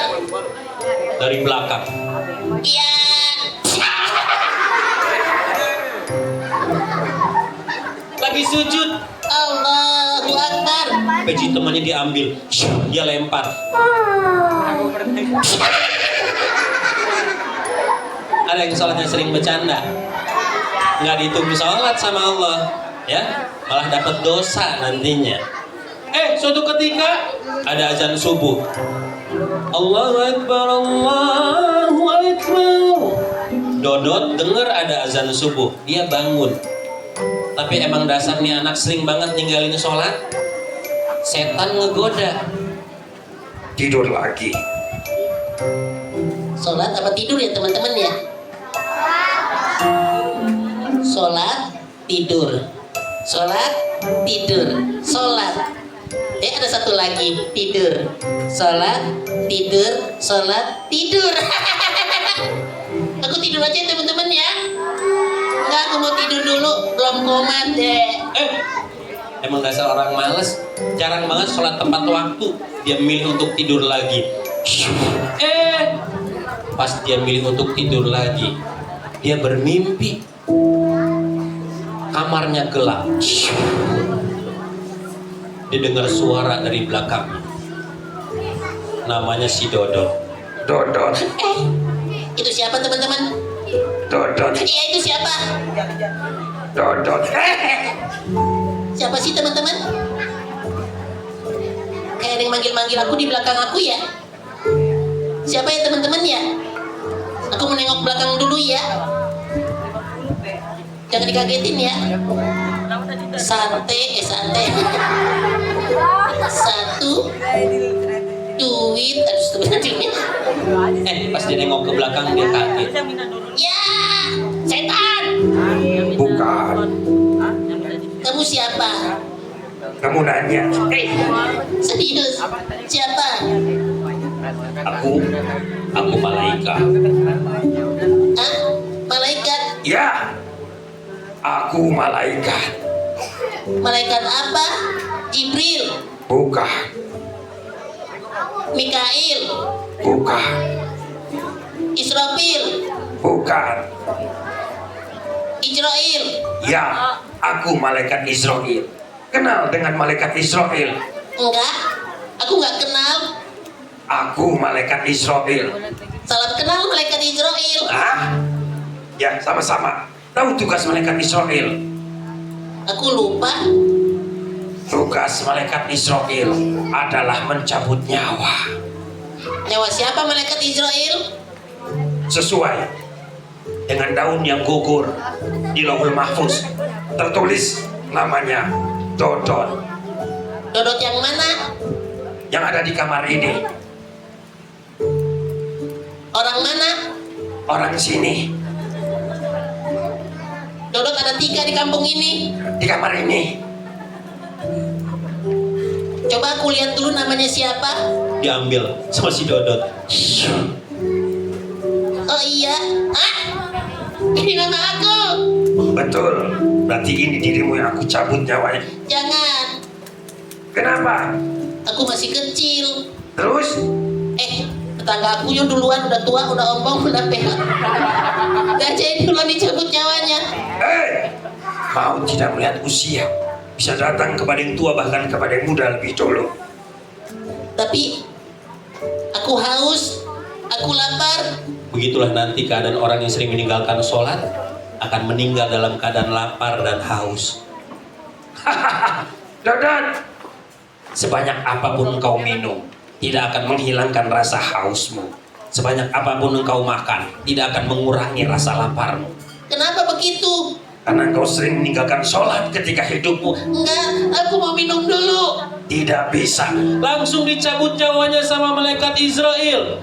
Dari belakang. Iya. Lagi sujud, Allahu Akbar. peci temannya diambil, dia lempar. Ada yang sholatnya sering bercanda, nggak dihitung sholat sama Allah, ya, malah dapat dosa nantinya. Suatu ketika ada azan subuh. Allahu Akbar, Allahu Akbar. Dodot dengar ada azan subuh, dia bangun. Tapi emang dasar nih anak sering banget ninggalin sholat. Setan ngegoda. Tidur lagi. Sholat apa tidur ya teman-teman ya? Sholat, tidur. Sholat, tidur. Sholat. Ada satu lagi, tidur. Sholat, tidur. Sholat, tidur. Aku tidur aja teman-teman ya. Enggak, aku mau tidur dulu. Belum komat deh. Emang dasar orang males. Jarang banget sholat tepat waktu. Dia milih untuk tidur lagi. Pas dia milih untuk tidur lagi, dia bermimpi kamarnya gelap. Dia dengar suara dari belakang. Namanya si Dodot. Dodot. Itu siapa teman-teman? Dodot. Iya, itu siapa? Dodot. Siapa sih teman-teman? Kayak ada yang manggil-manggil aku di belakang aku ya. Siapa ya teman-teman ya? Aku menengok belakang dulu ya. Jangan dikagetin ya. Sate. Satu duit. Aduh, sebenarnya. Pas dia nengok ke belakang dia kaget. Ya, setan. Bukan. Kamu siapa? Kamu nanya. Serius? Siapa? Aku malaikat. Hah? Malaikat? Ya. Aku malaikat. Malaikat apa? Jibril? Bukan. Mikail? Bukan. Israfil? Bukan. Israel? Ya, aku malaikat Israel. Kenal dengan malaikat Israel? Enggak, aku nggak kenal. Aku malaikat Israel. Salam kenal malaikat Israel. Ah? Ya, sama-sama. Tahu tugas malaikat Israel? Aku lupa. Tugas malaikat Israel adalah mencabut nyawa. Nyawa siapa malaikat Israel? Sesuai dengan daun yang gugur di Lauhul Mahfuz. Tertulis namanya Dodot. Dodot yang mana? Yang ada di kamar ini. Orang mana? Orang sini. Dodot ada 3 di kampung ini. Di kamar ini. Coba aku lihat dulu namanya siapa. Diambil sama si Dodot. Oh iya. Ah, ini nama aku. Betul. Berarti ini dirimu yang aku cabut nyawanya. Jangan. Kenapa? Aku masih kecil. Terus? Tetangga aku yang duluan udah tua, udah ompong, udah PH. Gak jadi duluan dicabut nyawanya. Mau tidak melihat usia, bisa datang kepada yang tua, bahkan kepada yang muda lebih dulu. Tapi aku haus, aku lapar. Begitulah nanti keadaan orang yang sering meninggalkan sholat akan meninggal dalam keadaan lapar dan haus. Dodot, sebanyak apapun engkau minum, tidak akan menghilangkan rasa hausmu. Sebanyak apapun engkau makan, tidak akan mengurangi rasa laparmu. Kenapa begitu? Karena engkau sering meninggalkan sholat ketika hidupmu. Enggak, aku mau minum dulu. Tidak bisa. Langsung dicabut nyawanya sama malaikat Israel.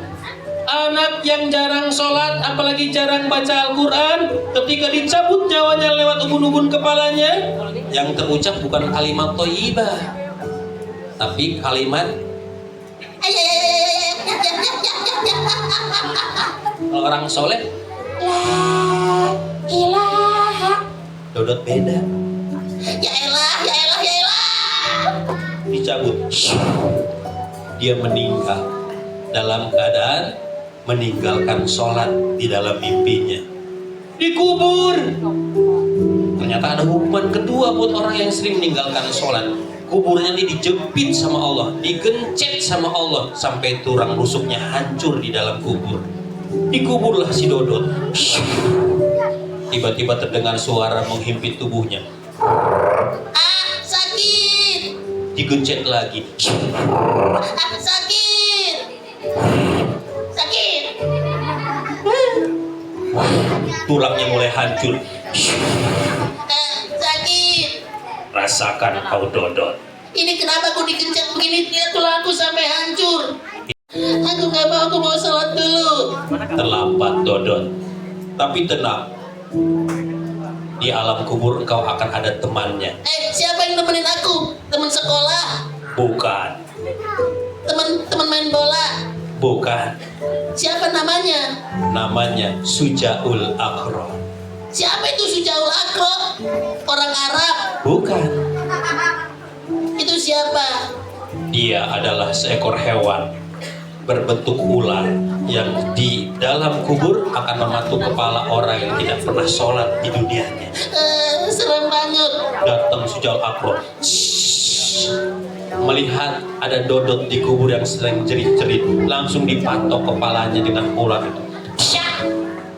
Anak yang jarang sholat, apalagi jarang baca Al-Quran, ketika dicabut nyawanya lewat ubun-ubun kepalanya, yang terucap bukan kalimat thayyibah, tapi kalimat orang soleh. La ilaha. Dodot beda. Ya elah, ya elah, ya elah. Dicabut, dia meninggal dalam keadaan meninggalkan sholat di dalam mimpinya. Dikubur. Ternyata ada hukuman kedua buat orang yang sering meninggalkan sholat. Kuburnya ini dijepit sama Allah, digencet sama Allah sampai tulang rusuknya hancur di dalam kubur. Dikuburlah si Dodot. Tiba-tiba terdengar suara menghimpit tubuhnya. Ah, sakit. Digencet lagi. Ah, sakit. Sakit. Tulangnya mulai hancur. Sakit. Rasakan kau Dodot. Ini kenapa aku digencet begini? Lihat tulangku sampai hancur. Aku nggak mau, aku mau sholat dulu. Terlambat Dodot. Tapi tenang. Di alam kubur engkau akan ada temannya. Siapa yang nemenin aku? Teman sekolah? Bukan. Teman main bola? Bukan. Siapa namanya? Namanya Sujaul Akhro. Siapa itu Sujaul Akhro? Orang Arab? Bukan. Itu siapa? Dia adalah seekor hewan berbentuk ular yang di dalam kubur akan mematuk kepala orang yang tidak pernah sholat di dunianya. Serem banget. Datang Sujaul Akhro, melihat ada Dodot di kubur yang sedang jerit-jerit, langsung dipatok kepalanya dengan ular itu.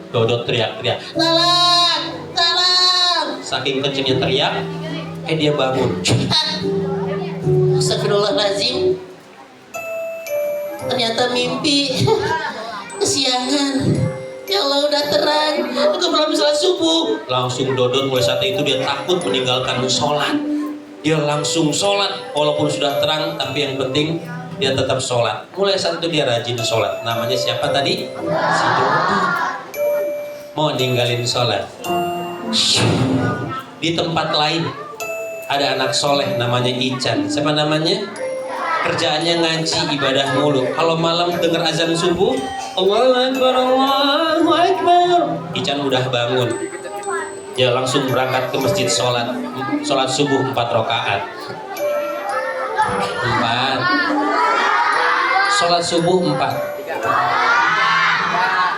Dodot teriak-teriak, Tolong, tolong. saking kencengnya teriak, dia bangun. Astagfirullahaladzim. Ternyata mimpi. Kesiangan. Ya Allah, udah terang. Aku belum sholat subuh. Langsung Dodot mulai saat itu dia takut meninggalkan sholat. Dia langsung sholat walaupun sudah terang, tapi yang penting dia tetap sholat. Mulai saat itu dia rajin sholat. Namanya siapa tadi? Si Dodot. Mau ninggalin sholat. Di tempat lain ada anak soleh namanya Ican. Siapa namanya? Kerjaannya ngaji, ibadah mulu. Kalau malam dengar azan subuh, Allahu Akbar, Allahu Akbar, Ican udah bangun. Dia langsung berangkat ke masjid sholat subuh 4 rakaat. 4. Sholat subuh 4.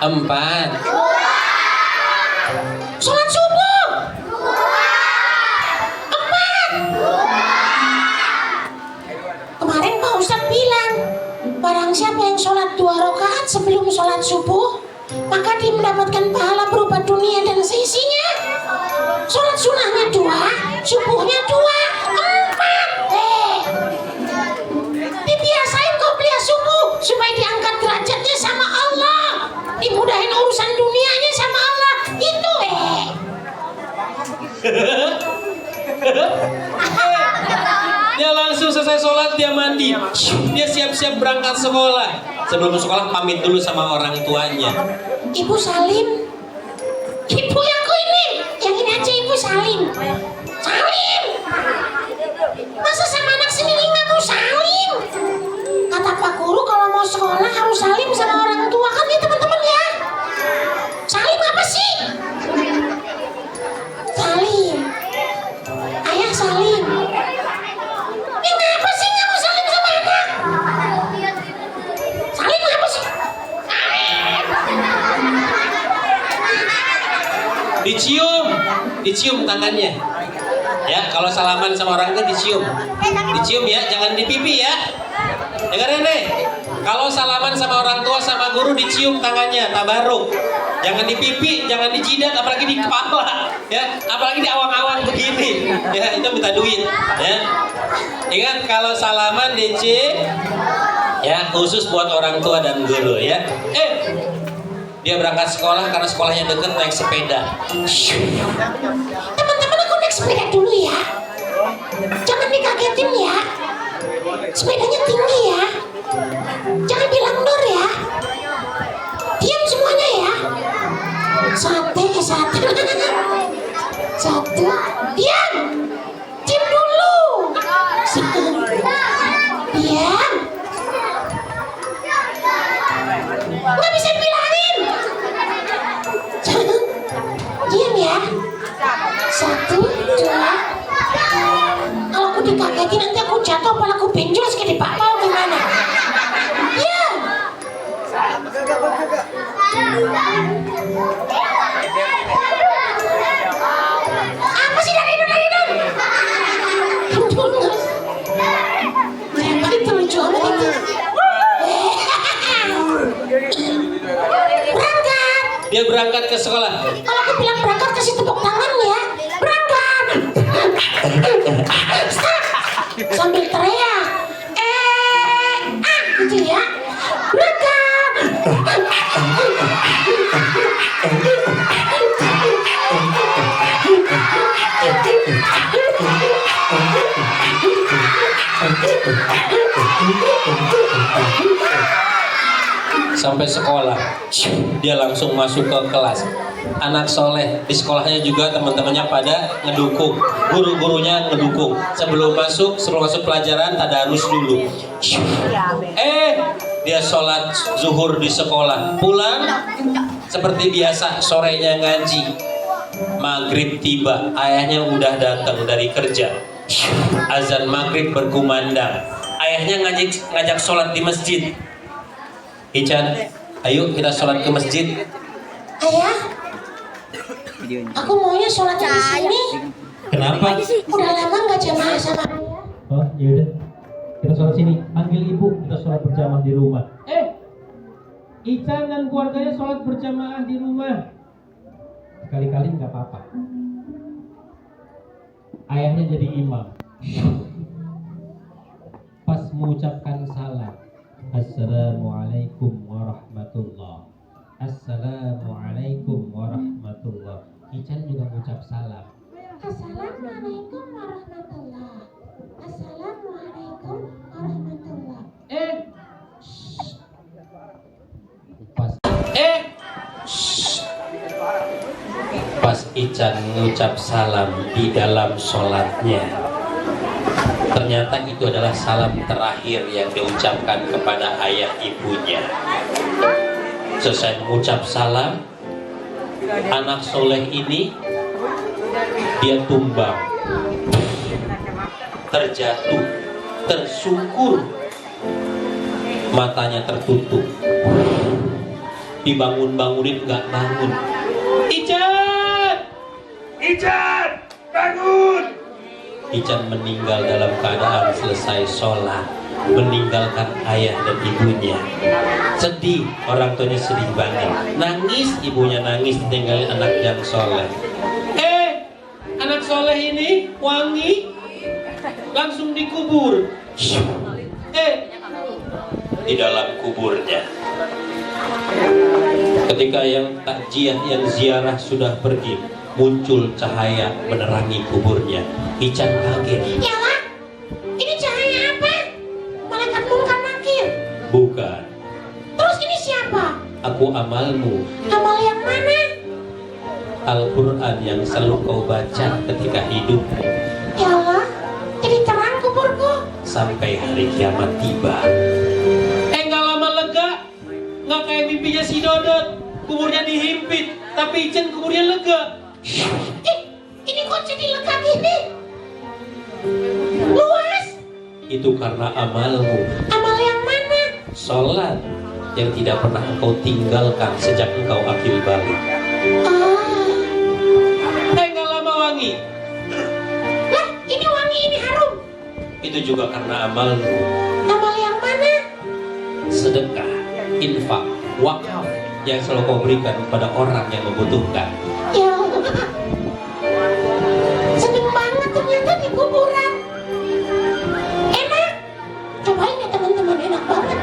4. Sholat subuh 4. Kemarin Pak Ustadz bilang, barang siapa yang sholat 2 rakaat sebelum sholat subuh, maka maka dia mendapatkan pahala berupa dunia dan seisinya. Sholat sunnahnya 2, subuhnya 2, 4. Dibiasain qobliyah subuh supaya diangkat derajatnya sama Allah, dimudahin urusan dunianya sama Allah. Itu Dia langsung selesai sholat, dia mandi, dia siap-siap berangkat sekolah. Sebelum sekolah pamit dulu sama orang tuanya. Ibu Salim, ibu aku ini, yang ini aja Ibu Salim. Salim, masa sama anak sendiri nggak mau salim? Kata Pak Guru kalau mau sekolah harus salim sama orang tua, kan ya teman-teman ya. Salim apa sih? Salim, ayah salim. Kenapa sih nggak mau salim sama anak? Salim apa sih? Dicium tangannya. Ya, kalau salaman sama orang itu dicium ya, jangan di pipi ya. Dengerin deh, kalau salaman sama orang tua sama guru dicium tangannya, tabaruk. Jangan di pipi, jangan di jidat, apalagi di kepala, ya, apalagi di awang-awang begini, ya, itu minta duit, ya. Ingat kalau salaman DC, ya, khusus buat orang tua dan guru, ya. Dia berangkat sekolah karena sekolahnya dekat, naik sepeda. Teman-teman, aku naik sepeda dulu ya. Jangan dikagetin ya. Sepedanya tinggi ya. Jangan bilang dor ya. Diam semuanya ya. Satu. Diam. Diam dulu. Diam. Nggak bisa dibilangin. Diam ya. 1, 2. Kalau aku dikagetin nanti aku jatuh, apalagi aku benjol sekali Pak Pau gimana? Ya. Apa sih dari Don? Apa itu lucu amat itu? Berangkat. Dia berangkat ke sekolah. Kalau aku bilang berangkat kasih tepuk tangan ya. Berangkat. Stop. Sambil teriak. Gitu ya. Berangkat. Sampai sekolah, dia langsung masuk ke kelas. Anak soleh di sekolahnya juga teman-temannya pada ngedukung, guru-gurunya ngedukung. Sebelum masuk pelajaran tadarus dulu. Dia sholat zuhur di sekolah, pulang seperti biasa sorenya ngaji. Maghrib tiba, ayahnya udah datang dari kerja. Azan maghrib berkumandang, ayahnya ngajak sholat di masjid. Ican, ayo kita sholat ke masjid. Ayah, aku maunya sholatnya di sini. Kenapa? Udah lama nggak jamaah sama ayah. Oh, yaudah. Kita sholat sini. Panggil ibu, kita sholat berjamaah di rumah. Ican dan keluarganya sholat berjamaah di rumah. Sekali-kali nggak apa-apa. Ayahnya jadi imam. Pas mengucapkan salam, Assalamualaikum warahmatullah. Assalamualaikum warahmatullah. Ican juga mengucap salam. Assalamualaikum warahmatullah. Assalamualaikum warahmatullah. Pas Ican mengucap salam di dalam sholatnya, ternyata itu adalah salam terakhir yang diucapkan kepada ayah ibunya. Selesai mengucap salam, anak soleh ini dia tumbang, terjatuh, tersungkur, matanya tertutup. Dibangun-bangunin nggak bangun. Ican, bangun! Ican meninggal dalam keadaan selesai sholat. meninggalkan ayah dan ibunya. Sedih, orang tuanya sedih banget. Nangis, ibunya nangis tinggalin anak yang soleh. Anak soleh ini wangi, langsung dikubur. Di dalam kuburnya, ketika yang takziah, yang ziarah sudah pergi, muncul cahaya menerangi kuburnya. Ican kaget. Yalah, ini cahaya apa? Malaikat Munkar Nakir? Bukan. Terus ini siapa? Aku amalmu. Amal yang mana? Al-Quran yang selalu kau baca ketika hidup Yalah, jadi terang kuburku. sampai hari kiamat tiba. Nggak lama lega, nggak kayak mimpinya si Dodot, kuburnya dihimpit, tapi Ican kuburnya lega. Ini kok jadi lega gini? Luas. Itu karena amalmu. Amal yang mana? Sholat yang tidak pernah engkau tinggalkan sejak engkau akil balik. Nggak lama wangi. Lah, ini wangi, ini harum. Itu juga karena amalmu. Amal yang mana? Sedekah, infak, wakaf yang selalu kau berikan kepada orang yang membutuhkan. Ya Allah, seneng banget ternyata di kuburan. Enak. Cobain ya teman-teman, enak banget.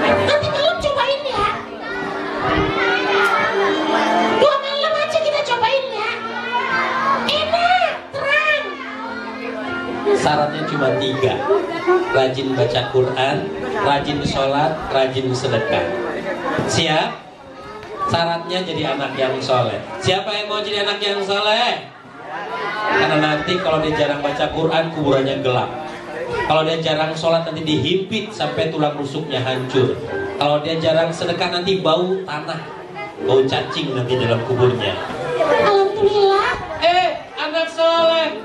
Nanti malam cobain ya. 2 malam aja kita cobain ya. Enak, terang. Syaratnya cuma 3. Rajin baca Quran, rajin sholat, rajin sedekah. Siap? Syaratnya jadi anak yang soleh. Siapa yang mau jadi anak yang soleh? Karena nanti kalau dia jarang baca Quran, kuburannya gelap. Kalau dia jarang sholat, nanti dihimpit sampai tulang rusuknya hancur. Kalau dia jarang sedekah, nanti bau tanah, bau cacing nanti dalam kuburnya. Alhamdulillah. Anak soleh,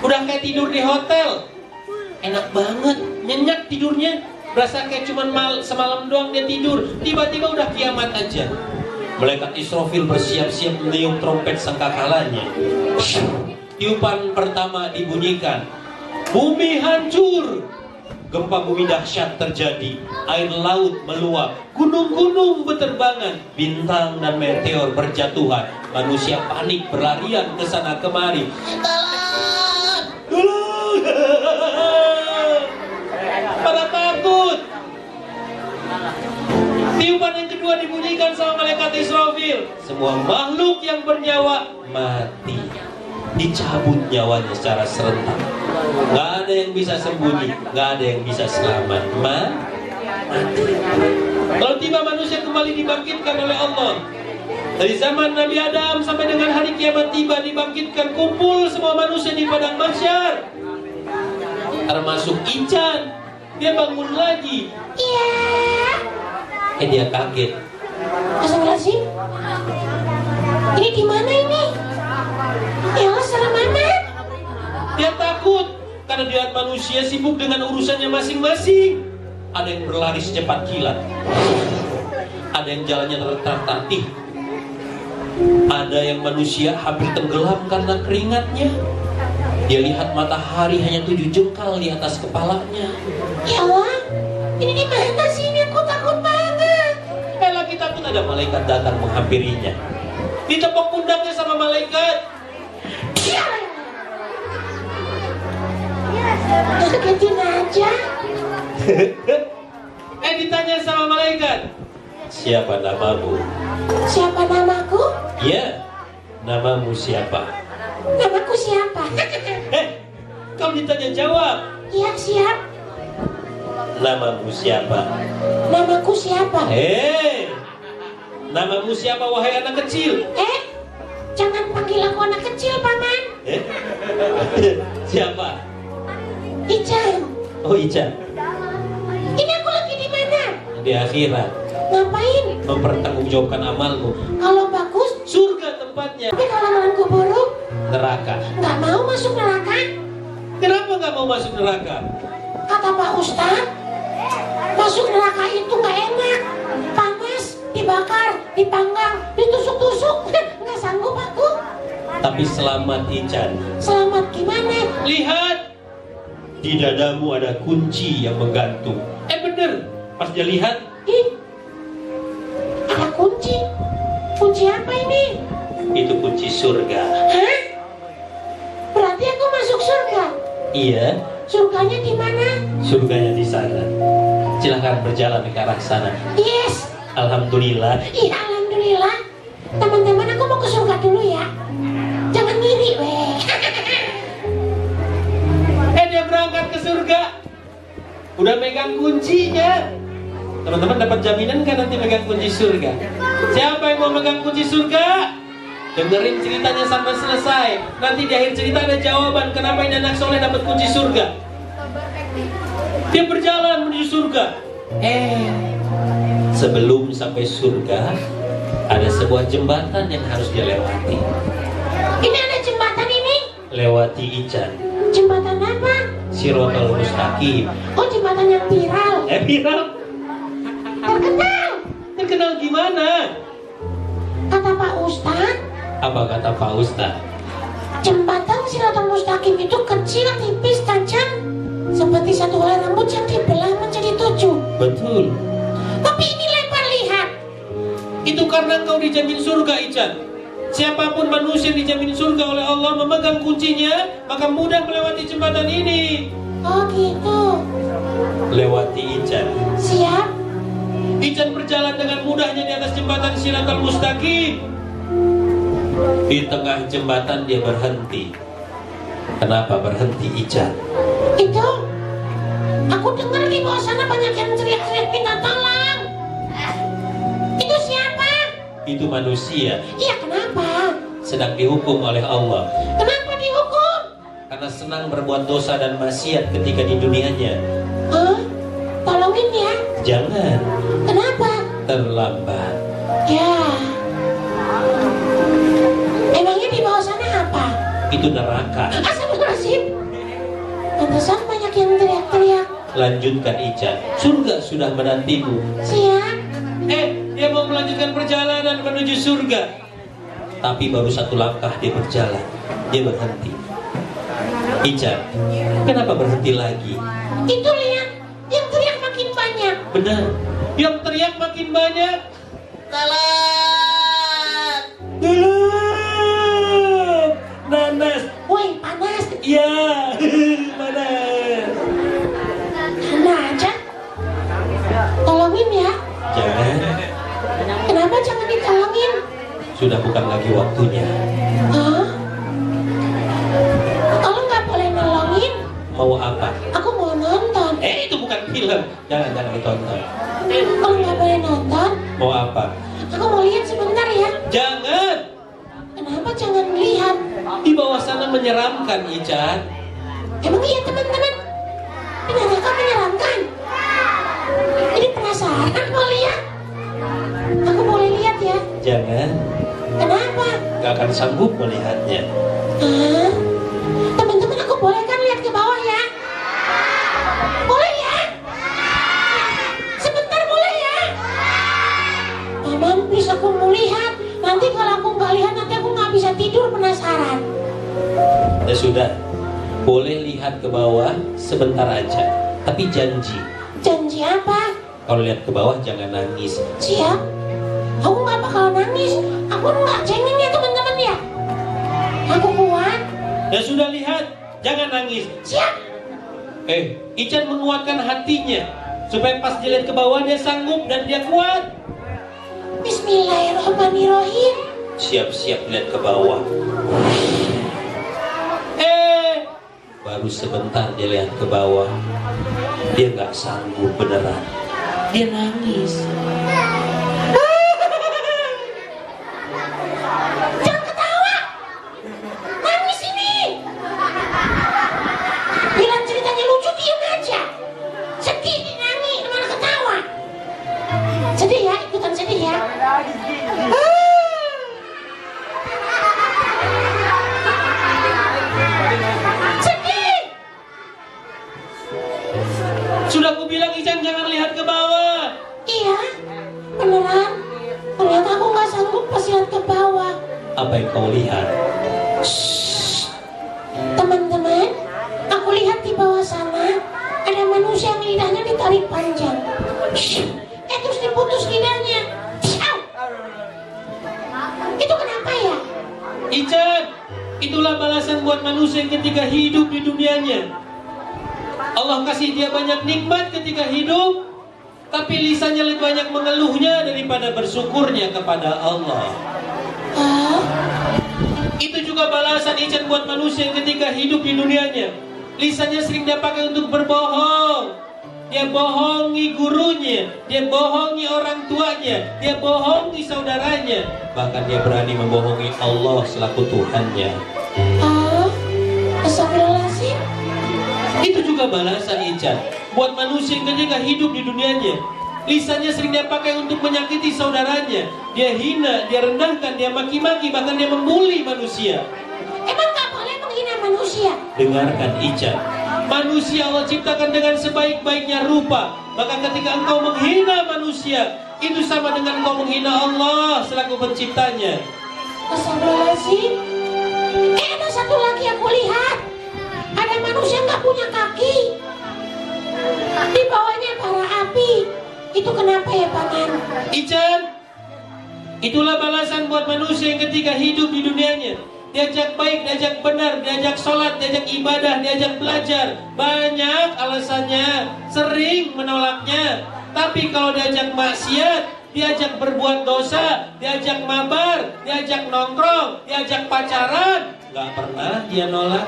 udah kayak tidur di hotel, enak banget, nyenyak tidurnya. Berasa kayak cuman semalam doang dia tidur, tiba-tiba udah kiamat aja. Malaikat Israfil bersiap-siap meniup trompet sangkakalanya. Tiupan pertama dibunyikan, bumi hancur, gempa bumi dahsyat terjadi, air laut meluap, gunung-gunung berterbangan, bintang dan meteor berjatuhan, manusia panik berlarian ke sana kemari. Pada takut. Tiupan yang kedua dibunyikan sama malaikat Israfil. Semua makhluk yang bernyawa mati, dicabut nyawanya secara serentak. Gak ada yang bisa sembunyi, gak ada yang bisa selamat. Mati. Lalu tiba manusia kembali dibangkitkan oleh Allah. Dari zaman Nabi Adam sampai dengan hari kiamat tiba, dibangkitkan, kumpul semua manusia di padang mahsyar, termasuk Ican. Dia bangun lagi. Iya. Dia kaget. Astagfirullahaladzim. Ini di mana ini? Ya Allah, serem amat. Dia takut karena dia manusia sibuk dengan urusannya masing-masing. Ada yang berlari secepat kilat, ada yang jalannya tertatih, ada yang manusia hampir tenggelam karena keringatnya. Dia lihat matahari hanya 7 jengkal di atas kepalanya. Ya Allah, ini di mana sih? Ini aku takut banget. Lagi takut ada malaikat datang menghampirinya. Ditepok pundaknya sama malaikat. Kagetin aja. Ditanya sama malaikat, Siapa namamu? Siapa namaku? Ya, namamu siapa? Namaku siapa? Kau ditanya jawab. Iya, siap. Namamu siapa? Namaku siapa? Namamu siapa wahai anak kecil? Jangan panggil aku anak kecil, Paman. Siapa? Ican. Oh, Ican. Ini aku lagi di mana? Di akhirat. Ngapain? Mempertanggungjawabkan amalmu. Kalau bagus, Surga tempatnya. tapi kalau amalku buruk, Neraka. nggak mau masuk neraka. Kenapa nggak mau masuk neraka? Kata Pak Ustadz, masuk neraka itu nggak enak, panas, dibakar, dipanggang, ditusuk-tusuk, nggak sanggup aku. Tapi selamat Ican. Selamat gimana? Lihat, di dadamu ada kunci yang menggantung. Bener, pas dia lihat, Ih, ada kunci. Kunci apa ini? itu kunci surga. Hah? Berarti aku masuk surga. Iya, Surganya di mana? surganya di sana. Silahkan berjalan ke arah sana. Yes. Alhamdulillah. Iya, alhamdulillah. Teman-teman, aku mau ke surga dulu ya. Jangan ngiri, weh. Dia berangkat ke surga. Udah megang kuncinya. Teman-teman dapat jaminan kan nanti megang kunci surga? Siapa yang mau megang kunci surga? Dengerin ceritanya sampai selesai. Nanti di akhir cerita ada jawaban kenapa ini anak soleh dapat kunci surga. Dia berjalan menuju surga. Sebelum sampai surga, ada sebuah jembatan yang harus dia lewati. Ini ada jembatan ini. Lewati Ican, Jembatan apa? Sirotol Mustaqim. Oh, jembatan yang viral. Viral? Terkenal. Terkenal gimana? Kata Pak Ustadz, Apa kata Pak Ustaz? jembatan Siratal Mustaqim itu kecil, tipis, tajam, seperti satu helai rambut yang dibelah menjadi 7. Betul. Tapi ini lebar, lihat. Itu karena kau dijamin surga, Ican. Siapapun manusia yang dijamin surga oleh Allah memegang kuncinya, maka mudah melewati jembatan ini. Oh gitu. Lewati Ican. Siap. Ican berjalan dengan mudahnya di atas jembatan Siratal Mustaqim. Di tengah jembatan dia berhenti. Kenapa berhenti Ican? Itu aku dengar di bawah sana banyak yang teriak-teriak minta tolong. Itu siapa? Itu manusia Iya, kenapa? sedang dihukum oleh Allah Kenapa dihukum? karena senang berbuat dosa dan maksiat ketika di dunianya. Hah? Tolongin ya. Jangan Kenapa? terlambat. Ya. Emangnya di bawah sana apa? Itu neraka. Astagfirullahaladzim. Pantesan banyak yang teriak-teriak. Lanjutkan Ican. Surga sudah menantimu. Siap. Dia mau melanjutkan perjalanan menuju surga. Tapi baru satu langkah dia berjalan. Dia berhenti. Ican, kenapa berhenti lagi? Itu lihat, yang teriak makin banyak. Benar. Yang teriak makin banyak. Tolong. Tolong! Nanas. Woi, panas. Ya, nanas. Anda aja. Tolongin ya. Jangan. Kenapa jangan ditolongin? Sudah bukan lagi waktunya. Hah? Kalau nggak boleh nolongin, Mau apa? aku mau nonton. Itu bukan film. Jangan ditonton. Kalau nggak boleh nonton, Mau apa? aku mau lihat sebentar ya. Jangan. Kenapa jangan lihat? Di bawah sana menyeramkan, Ican. Emang iya teman-teman? Di neraka menyeramkan? Jadi penasaran mau lihat? Aku boleh lihat ya? Jangan. Kenapa? Gak akan sanggup melihatnya. Hah? Teman-teman, aku boleh kan lihat ke bawah ya? Boleh ya? Sebentar boleh ya? Paman, please aku mau lihat. Nanti kalau aku nggak lihat, nanti aku nggak bisa tidur, penasaran. Ya sudah. Boleh lihat ke bawah sebentar aja. Tapi janji. Janji apa? Kalau lihat ke bawah jangan nangis. Siap? Aku nggak bakal nangis. Aku nggak cengeng ya teman-teman ya. Aku kuat. Ya sudah, lihat. Jangan nangis. Siap? Ican menguatkan hatinya supaya pas dia lihat ke bawah dia sanggup dan dia kuat. Bismillahirrahmanirrahim. Siap-siap lihat ke bawah. Baru sebentar dia lihat ke bawah. Dia gak sanggup beneran. Dia nangis. Jangan ketawa. Nangis ini. Bilang ceritanya lucu, diam aja. Sedih dinangis, malah ketawa. Sedih ya, ikutan sedih ya. Sedih. Sudah aku bilang Ican jangan lihat ke bawah. Iya, beneran. Ternyata aku nggak sanggup pas lihat ke bawah. Apa yang kau lihat? Teman-teman, aku lihat di bawah sana yang lidahnya ditarik panjang. Terus diputus lidahnya. Itu kenapa ya? Ican, itulah balasan buat manusia yang ketika hidup di dunianya. Allah kasih dia banyak nikmat ketika hidup, tapi lisannya lebih banyak mengeluhnya daripada bersyukurnya kepada Allah. Itu juga balasan Ican buat manusia yang ketika hidup di dunianya. Lisannya sering dia pakai untuk berbohong. Dia bohongi gurunya, dia bohongi orang tuanya, dia bohongi saudaranya. Bahkan dia berani membohongi Allah selaku Tuhannya. Astagfirullahaladzim. Itu juga balasan Ican buat manusia yang ketika hidup di dunianya. Lisannya sering dia pakai untuk menyakiti saudaranya. Dia hina, dia rendahkan, dia maki-maki, bahkan dia membuli manusia. Emang gak boleh menghina manusia? Dengarkan Ican, manusia Allah ciptakan dengan sebaik-baiknya rupa. Maka ketika engkau menghina manusia, itu sama dengan engkau menghina Allah selaku penciptanya. Astagfirullahaladzim. Ada satu lagi aku lihat. Ada manusia gak punya kaki. Di bawahnya bara api. Itu kenapa ya Paman? Ican, itulah balasan buat manusia yang ketika hidup di dunianya. Diajak baik, diajak benar, diajak sholat, diajak ibadah, diajak belajar. Banyak alasannya, sering menolaknya. Tapi kalau diajak maksiat, diajak berbuat dosa, diajak mabar, diajak nongkrong, diajak pacaran, gak pernah dia nolak.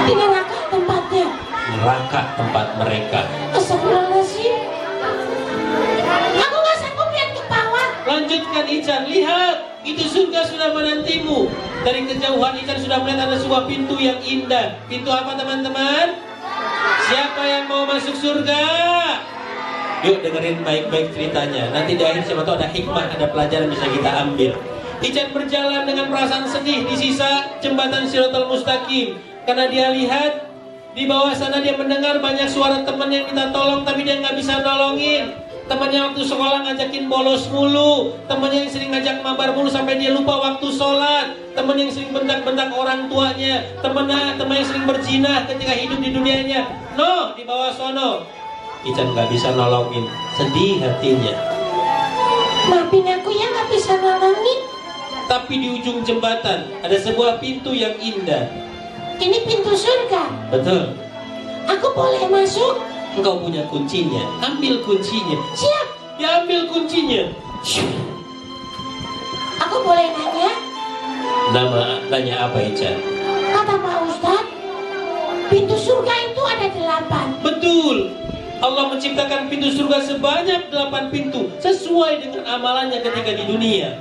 Di neraka tempatnya. Neraka tempat mereka. Astagfirullahaladzim. Aku gak sanggup lihat ke bawah. Lanjutkan Ican, lihat, itu surga sudah menantimu. Dari kejauhan Ican sudah melihat ada sebuah pintu yang indah. Pintu apa teman-teman? Siapa yang mau masuk surga? Yuk dengerin baik-baik ceritanya. Nanti di akhir siapa tahu ada hikmah, ada pelajaran bisa kita ambil. Ican berjalan dengan perasaan sedih di sisa jembatan Shiratal Mustaqim. Karena dia lihat di bawah sana, dia mendengar banyak suara teman yang minta tolong, tapi dia nggak bisa nolongin. Temannya waktu sekolah ngajakin bolos mulu, temannya yang sering ngajak mabar mulu sampai dia lupa waktu sholat, teman yang sering bentak-bentak orang tuanya, teman yang sering berzina ketika hidup di dunianya. No, di bawah sono. Ican nggak bisa nolongin, sedih hatinya. Maafin aku ya gak bisa nolongin. Tapi di ujung jembatan ada sebuah pintu yang indah. Ini pintu surga. Betul. Aku boleh masuk? Engkau punya kuncinya, ambil kuncinya. Siap. Dia ambil kuncinya. Aku boleh nanya? Nanya apa Ican? Kata Pak Ustadz, pintu surga itu ada 8. Betul. Allah menciptakan pintu surga sebanyak 8 pintu sesuai dengan amalannya ketika di dunia.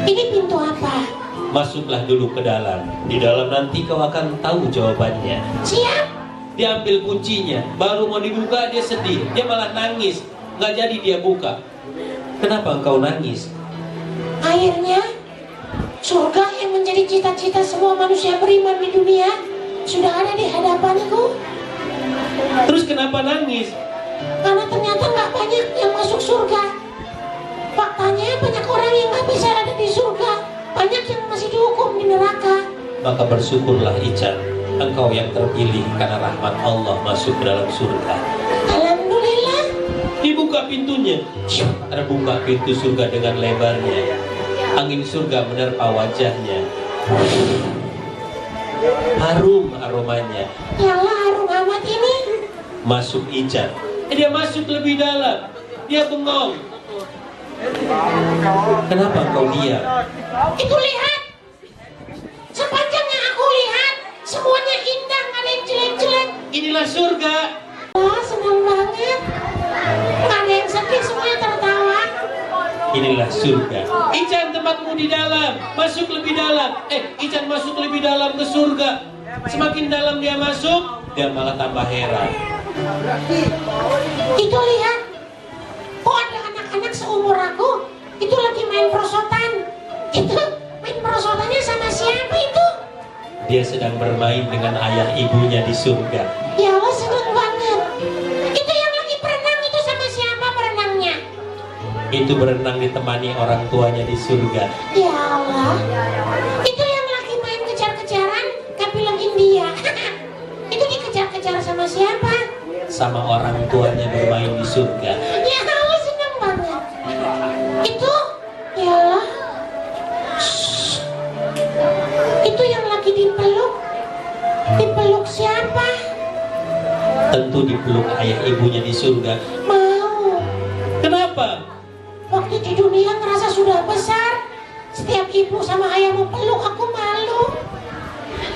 Ini pintu apa? Masuklah dulu ke dalam. Di dalam nanti kau akan tahu jawabannya. Siap. Dia ambil kuncinya, baru mau dibuka dia sedih. Dia malah nangis. Nggak jadi dia buka. Kenapa engkau nangis? Akhirnya surga yang menjadi cita-cita semua manusia beriman di dunia sudah ada di hadapanku. Terus kenapa nangis? Karena ternyata nggak banyak yang masuk surga. Faktanya banyak orang yang nggak bisa ada di surga. Banyak yang masih dihukum di neraka. Maka bersyukurlah Ican, engkau yang terpilih karena rahmat Allah masuk ke dalam surga. Alhamdulillah. Dibuka pintunya. Terbuka pintu surga dengan lebarnya. Angin surga menerpa wajahnya. Harum aromanya. Ya Allah, harum amat ini. Masuk Ican. Dia masuk lebih dalam. Dia bengong. Kenapa engkau diam? Itu lihat. Sepanjang yang aku lihat, semuanya indah, nggak ada yang jelek-jelek. Inilah surga. Wah, senang banget. Nggak ada yang sedih, semuanya tertawa. Inilah surga. Ican, tempatmu di dalam. Masuk lebih dalam. Ican masuk lebih dalam ke surga. Semakin dalam dia masuk, dia malah tambah heran. Itu lihat. Kok ada anak-anak seumur aku itu lagi main perosotan. Itu main perosotannya sama siapa itu? Dia sedang bermain dengan ayah ibunya di surga. Ya Allah, senang banget. Itu yang lagi berenang itu sama siapa berenangnya? Itu berenang ditemani orang tuanya di surga. Ya Allah. Itu yang lagi main kejar-kejaran ke film India. Itu dikejar sama siapa? Sama orang tuanya bermain di surga. Ya Allah, senang banget. Itu, ya, itu yang lagi dipeluk. Dipeluk siapa? Tentu dipeluk ayah ibunya di surga. Mau. Kenapa? Waktu di dunia ngerasa sudah besar. Setiap ibu sama ayah mau peluk, aku malu.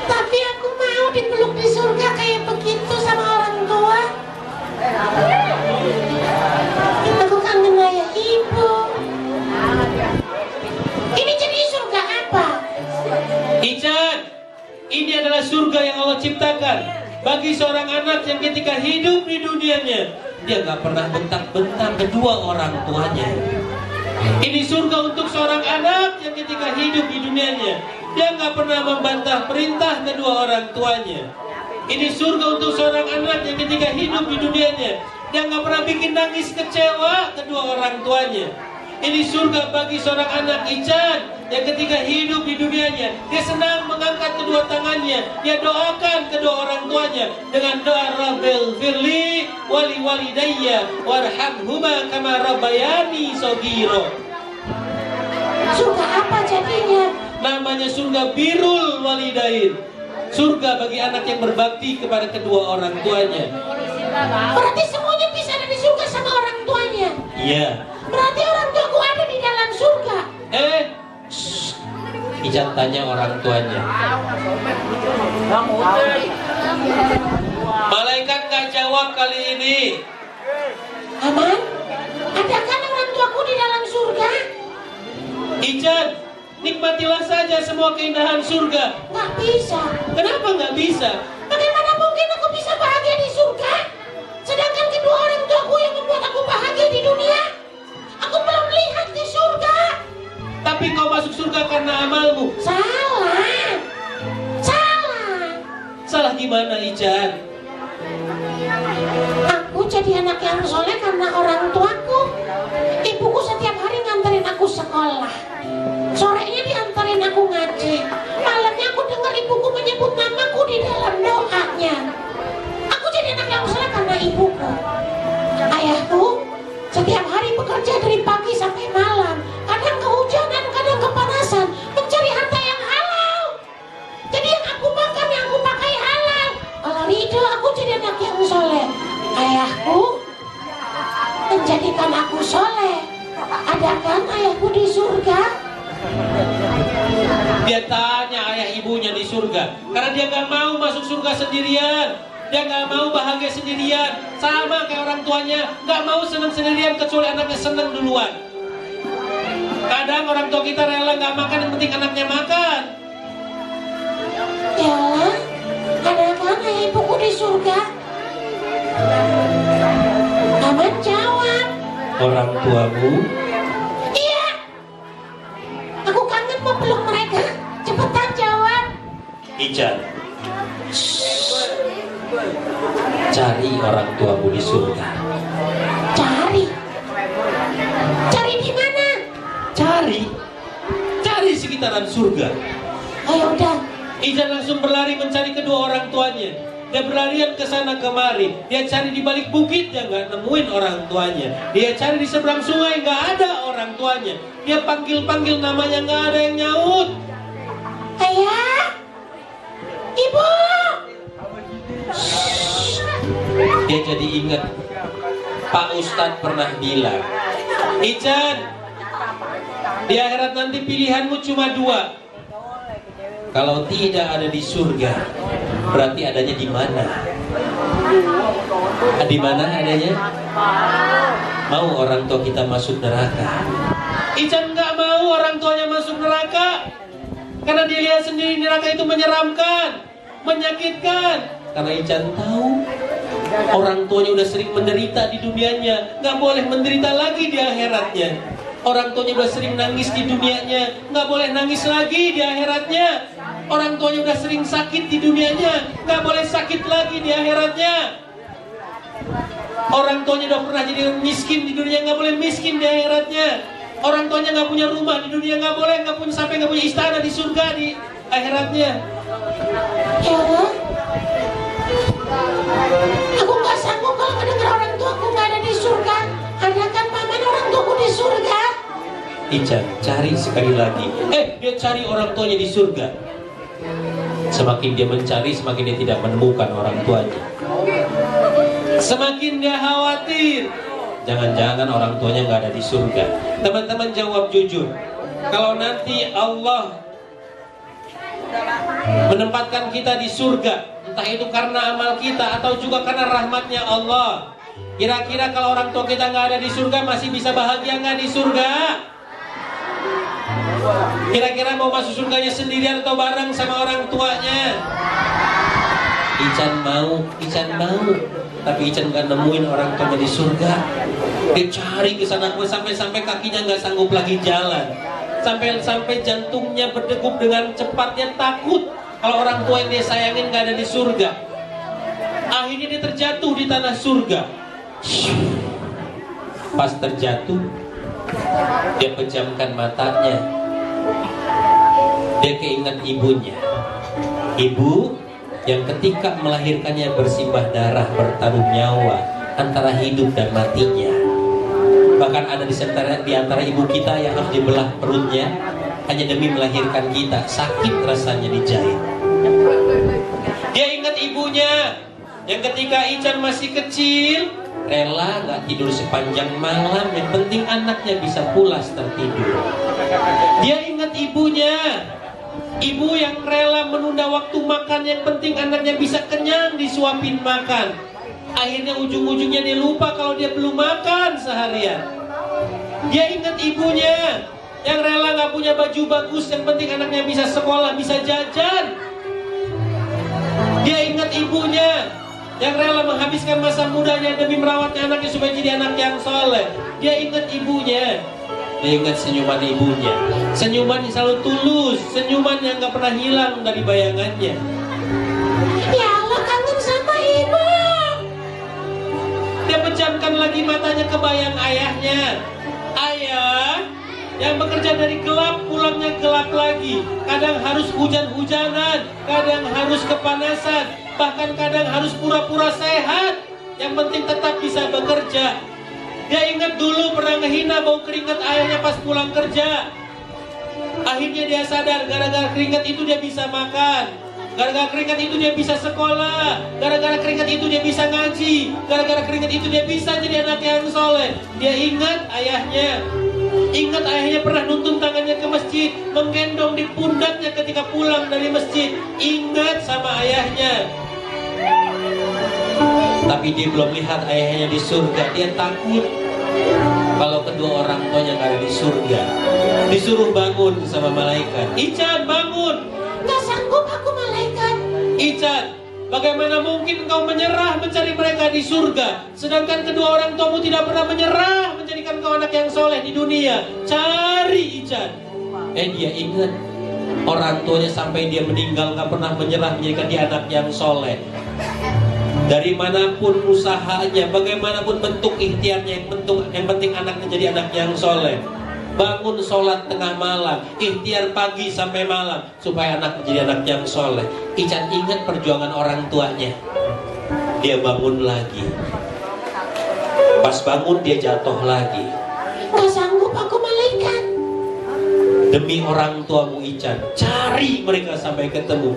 Tapi aku mau dipeluk di surga kayak begitu sama orang tua. Aku kangen ayah ibu. Ini jadi surga apa? Ican, ini adalah surga yang Allah ciptakan bagi seorang anak yang ketika hidup di dunianya dia gak pernah bentak-bentak kedua orang tuanya. Ini surga untuk seorang anak yang ketika hidup di dunianya dia gak pernah membantah perintah kedua orang tuanya. Ini surga untuk seorang anak yang ketika hidup di dunianya dia gak pernah bikin nangis kecewa kedua orang tuanya. Ini surga bagi seorang anak Ican yang ketika hidup di dunianya dia senang mengangkat kedua tangannya, dia doakan kedua orang tuanya dengan doa Rabbil firli wali walidayya warhamhuma kama rabbayani shogiro. Surga apa jadinya? Namanya surga birrul walidain. Surga bagi anak yang berbakti kepada kedua orang tuanya. Berarti semuanya bisa ada di surga sama orang tuanya. Iya. Berarti orang tuaku ada di dalam surga. Ican tanya orang tuanya. Malaikat gak jawab kali ini. Aman? Adakah orang tuaku di dalam surga? Ican, nikmatilah saja semua keindahan surga. Nggak bisa. Kenapa nggak bisa? Bagaimana mungkin aku bisa bahagia di surga? Sedangkan kedua orang tuaku yang membuat aku bahagia di dunia, aku belum lihat di surga. Tapi kau masuk surga karena amalmu. Salah. Salah gimana, Ican? Aku jadi anak yang soleh karena orang tuaku. Ibuku setiap hari nganterin aku sekolah. Sorenya diantarin aku ngaji. Malamnya aku dengar ibuku menyebut namaku di dalam doanya. Aku jadi anak yang soleh karena ibuku. Ayahku setiap hari bekerja dari pagi sampai malam. Kadang kehujanan, kadang kepanasan, mencari harta yang halal. Jadi yang aku makan, yang aku pakai halal. Kalau ridho, aku jadi anak yang soleh. Ayahku menjadikan aku soleh. Adakah ayahku di surga? Dia tanya ayah ibunya di surga. Karena dia gak mau masuk surga sendirian. Dia gak mau bahagia sendirian. Sama kayak orang tuanya, gak mau senang sendirian kecuali anaknya senang duluan. Kadang orang tua kita rela gak makan, yang penting anaknya makan. Yalah, adakah ayah ibuku di surga? Aman jawab. Orang tuamu? Iya. Aku kangen mau peluk mereka. Cepetan jawab. Ican, cari orang tuamu di surga. Cari di mana? Cari sekitaran surga. Ayo udah. Ican langsung berlari mencari kedua orang tuanya. Dia berlarian ke sana kemari. Dia cari di balik bukit, dia nggak nemuin orang tuanya. Dia cari di seberang sungai, nggak ada orang tuanya. Dia panggil namanya, nggak ada yang nyaut. Ayah, ibu. Dia jadi ingat Pak Ustadz pernah bilang, Ican, di akhirat nanti pilihanmu cuma dua. Kalau tidak ada di surga, berarti adanya di mana? Di mana adanya? Mau orang tua kita masuk neraka? Ican nggak mau orang tuanya masuk neraka, karena dia lihat sendiri neraka itu menyeramkan, menyakitkan. Karena Ican tahu orang tuanya udah sering menderita di dunianya, nggak boleh menderita lagi di akhiratnya. Orang tuanya udah sering nangis di dunianya, nggak boleh nangis lagi di akhiratnya. Orang tuanya udah sering sakit di dunianya, nggak boleh sakit lagi di akhiratnya. Orang tuanya udah pernah jadi miskin di dunia, nggak boleh miskin di akhiratnya. Orang tuanya nggak punya rumah di dunia, nggak boleh, nggak punya sampai nggak punya istana di surga di akhiratnya. Ya, Aku nggak sanggup kalau mendengar orang tuaku nggak ada di surga. Ada kan paman orang tuaku di surga? Ican, cari sekali lagi. Dia cari orang tuanya di surga. Semakin dia mencari, semakin dia tidak menemukan orang tuanya. Semakin dia khawatir, jangan-jangan orang tuanya nggak ada di surga. Teman-teman jawab jujur. Kalau nanti Allah menempatkan kita di surga, entah itu karena amal kita atau juga karena rahmatnya Allah, kira-kira kalau orang tua kita nggak ada di surga, masih bisa bahagia nggak di surga? Kira-kira mau masuk surganya sendirian atau bareng sama orang tuanya? Ican mau, tapi Ican nggak nemuin orang tuanya di surga. Dia cari ke sana sampai kakinya nggak sanggup lagi jalan, sampai jantungnya berdegup dengan cepat. Dia takut kalau orang tua yang dia sayangin nggak ada di surga. Akhirnya dia terjatuh di tanah surga. Pas terjatuh, dia pejamkan matanya. Dia keinget ibunya, ibu yang ketika melahirkannya bersimbah darah, bertaruh nyawa antara hidup dan matinya. Bahkan ada di antara ibu kita yang harus dibelah perutnya hanya demi melahirkan kita. Sakit rasanya dijahit. Dia ingat ibunya yang ketika Ican masih kecil rela gak tidur sepanjang malam, yang penting anaknya bisa pulas tertidur. Dia ingat ibunya, ibu yang rela menunda waktu makan, yang penting anaknya bisa kenyang disuapin makan. Akhirnya ujung-ujungnya dia lupa kalau dia belum makan seharian. Dia ingat ibunya yang rela gak punya baju bagus, yang penting anaknya bisa sekolah, bisa jajan. Dia ingat ibunya yang rela menghabiskan masa mudanya demi merawatnya anaknya supaya jadi anak yang soleh. Dia ingat ibunya. Dia ingat senyuman ibunya, senyuman yang selalu tulus, senyuman yang gak pernah hilang dari bayangannya. Ya Allah, kangen sama ibu. Dia pejamkan lagi matanya ke bayang ayahnya. Ayah yang bekerja dari gelap, pulangnya gelap lagi. Kadang harus hujan-hujanan, kadang harus kepanasan, bahkan kadang harus pura-pura sehat. Yang penting tetap bisa bekerja. Dia ingat dulu pernah ngehina bau keringat ayahnya pas pulang kerja. Akhirnya dia sadar, gara-gara keringat itu dia bisa makan, gara-gara keringat itu dia bisa sekolah, gara-gara keringat itu dia bisa ngaji, gara-gara keringat itu dia bisa jadi anak yang soleh. Dia ingat ayahnya pernah nuntun tangannya ke masjid, menggendong di pundaknya ketika pulang dari masjid. Ingat sama ayahnya. Tapi dia belum lihat ayahnya di surga. Dia takut kalau kedua orang tuanya nggak ada di surga. Disuruh bangun sama malaikat. Ican, bangun. Gak sanggup aku malaikat. Ican, bagaimana mungkin kau menyerah mencari mereka di surga, sedangkan kedua orang tuamu tidak pernah menyerah menjadikan kau anak yang soleh di dunia. Cari, Ican. Dia ingat orang tuanya sampai dia meninggal gak pernah menyerah menjadikan dia anak yang soleh. Dari manapun usahanya, bagaimanapun bentuk ikhtiarnya, yang penting anaknya jadi anak yang soleh. Bangun sholat tengah malam, ikhtiar pagi sampai malam supaya anak menjadi anak yang soleh. Ican ingat perjuangan orang tuanya. Dia bangun lagi. Pas bangun dia jatuh lagi. Gak sanggup aku malaikat. Demi orang tuamu Ican, cari mereka sampai ketemu.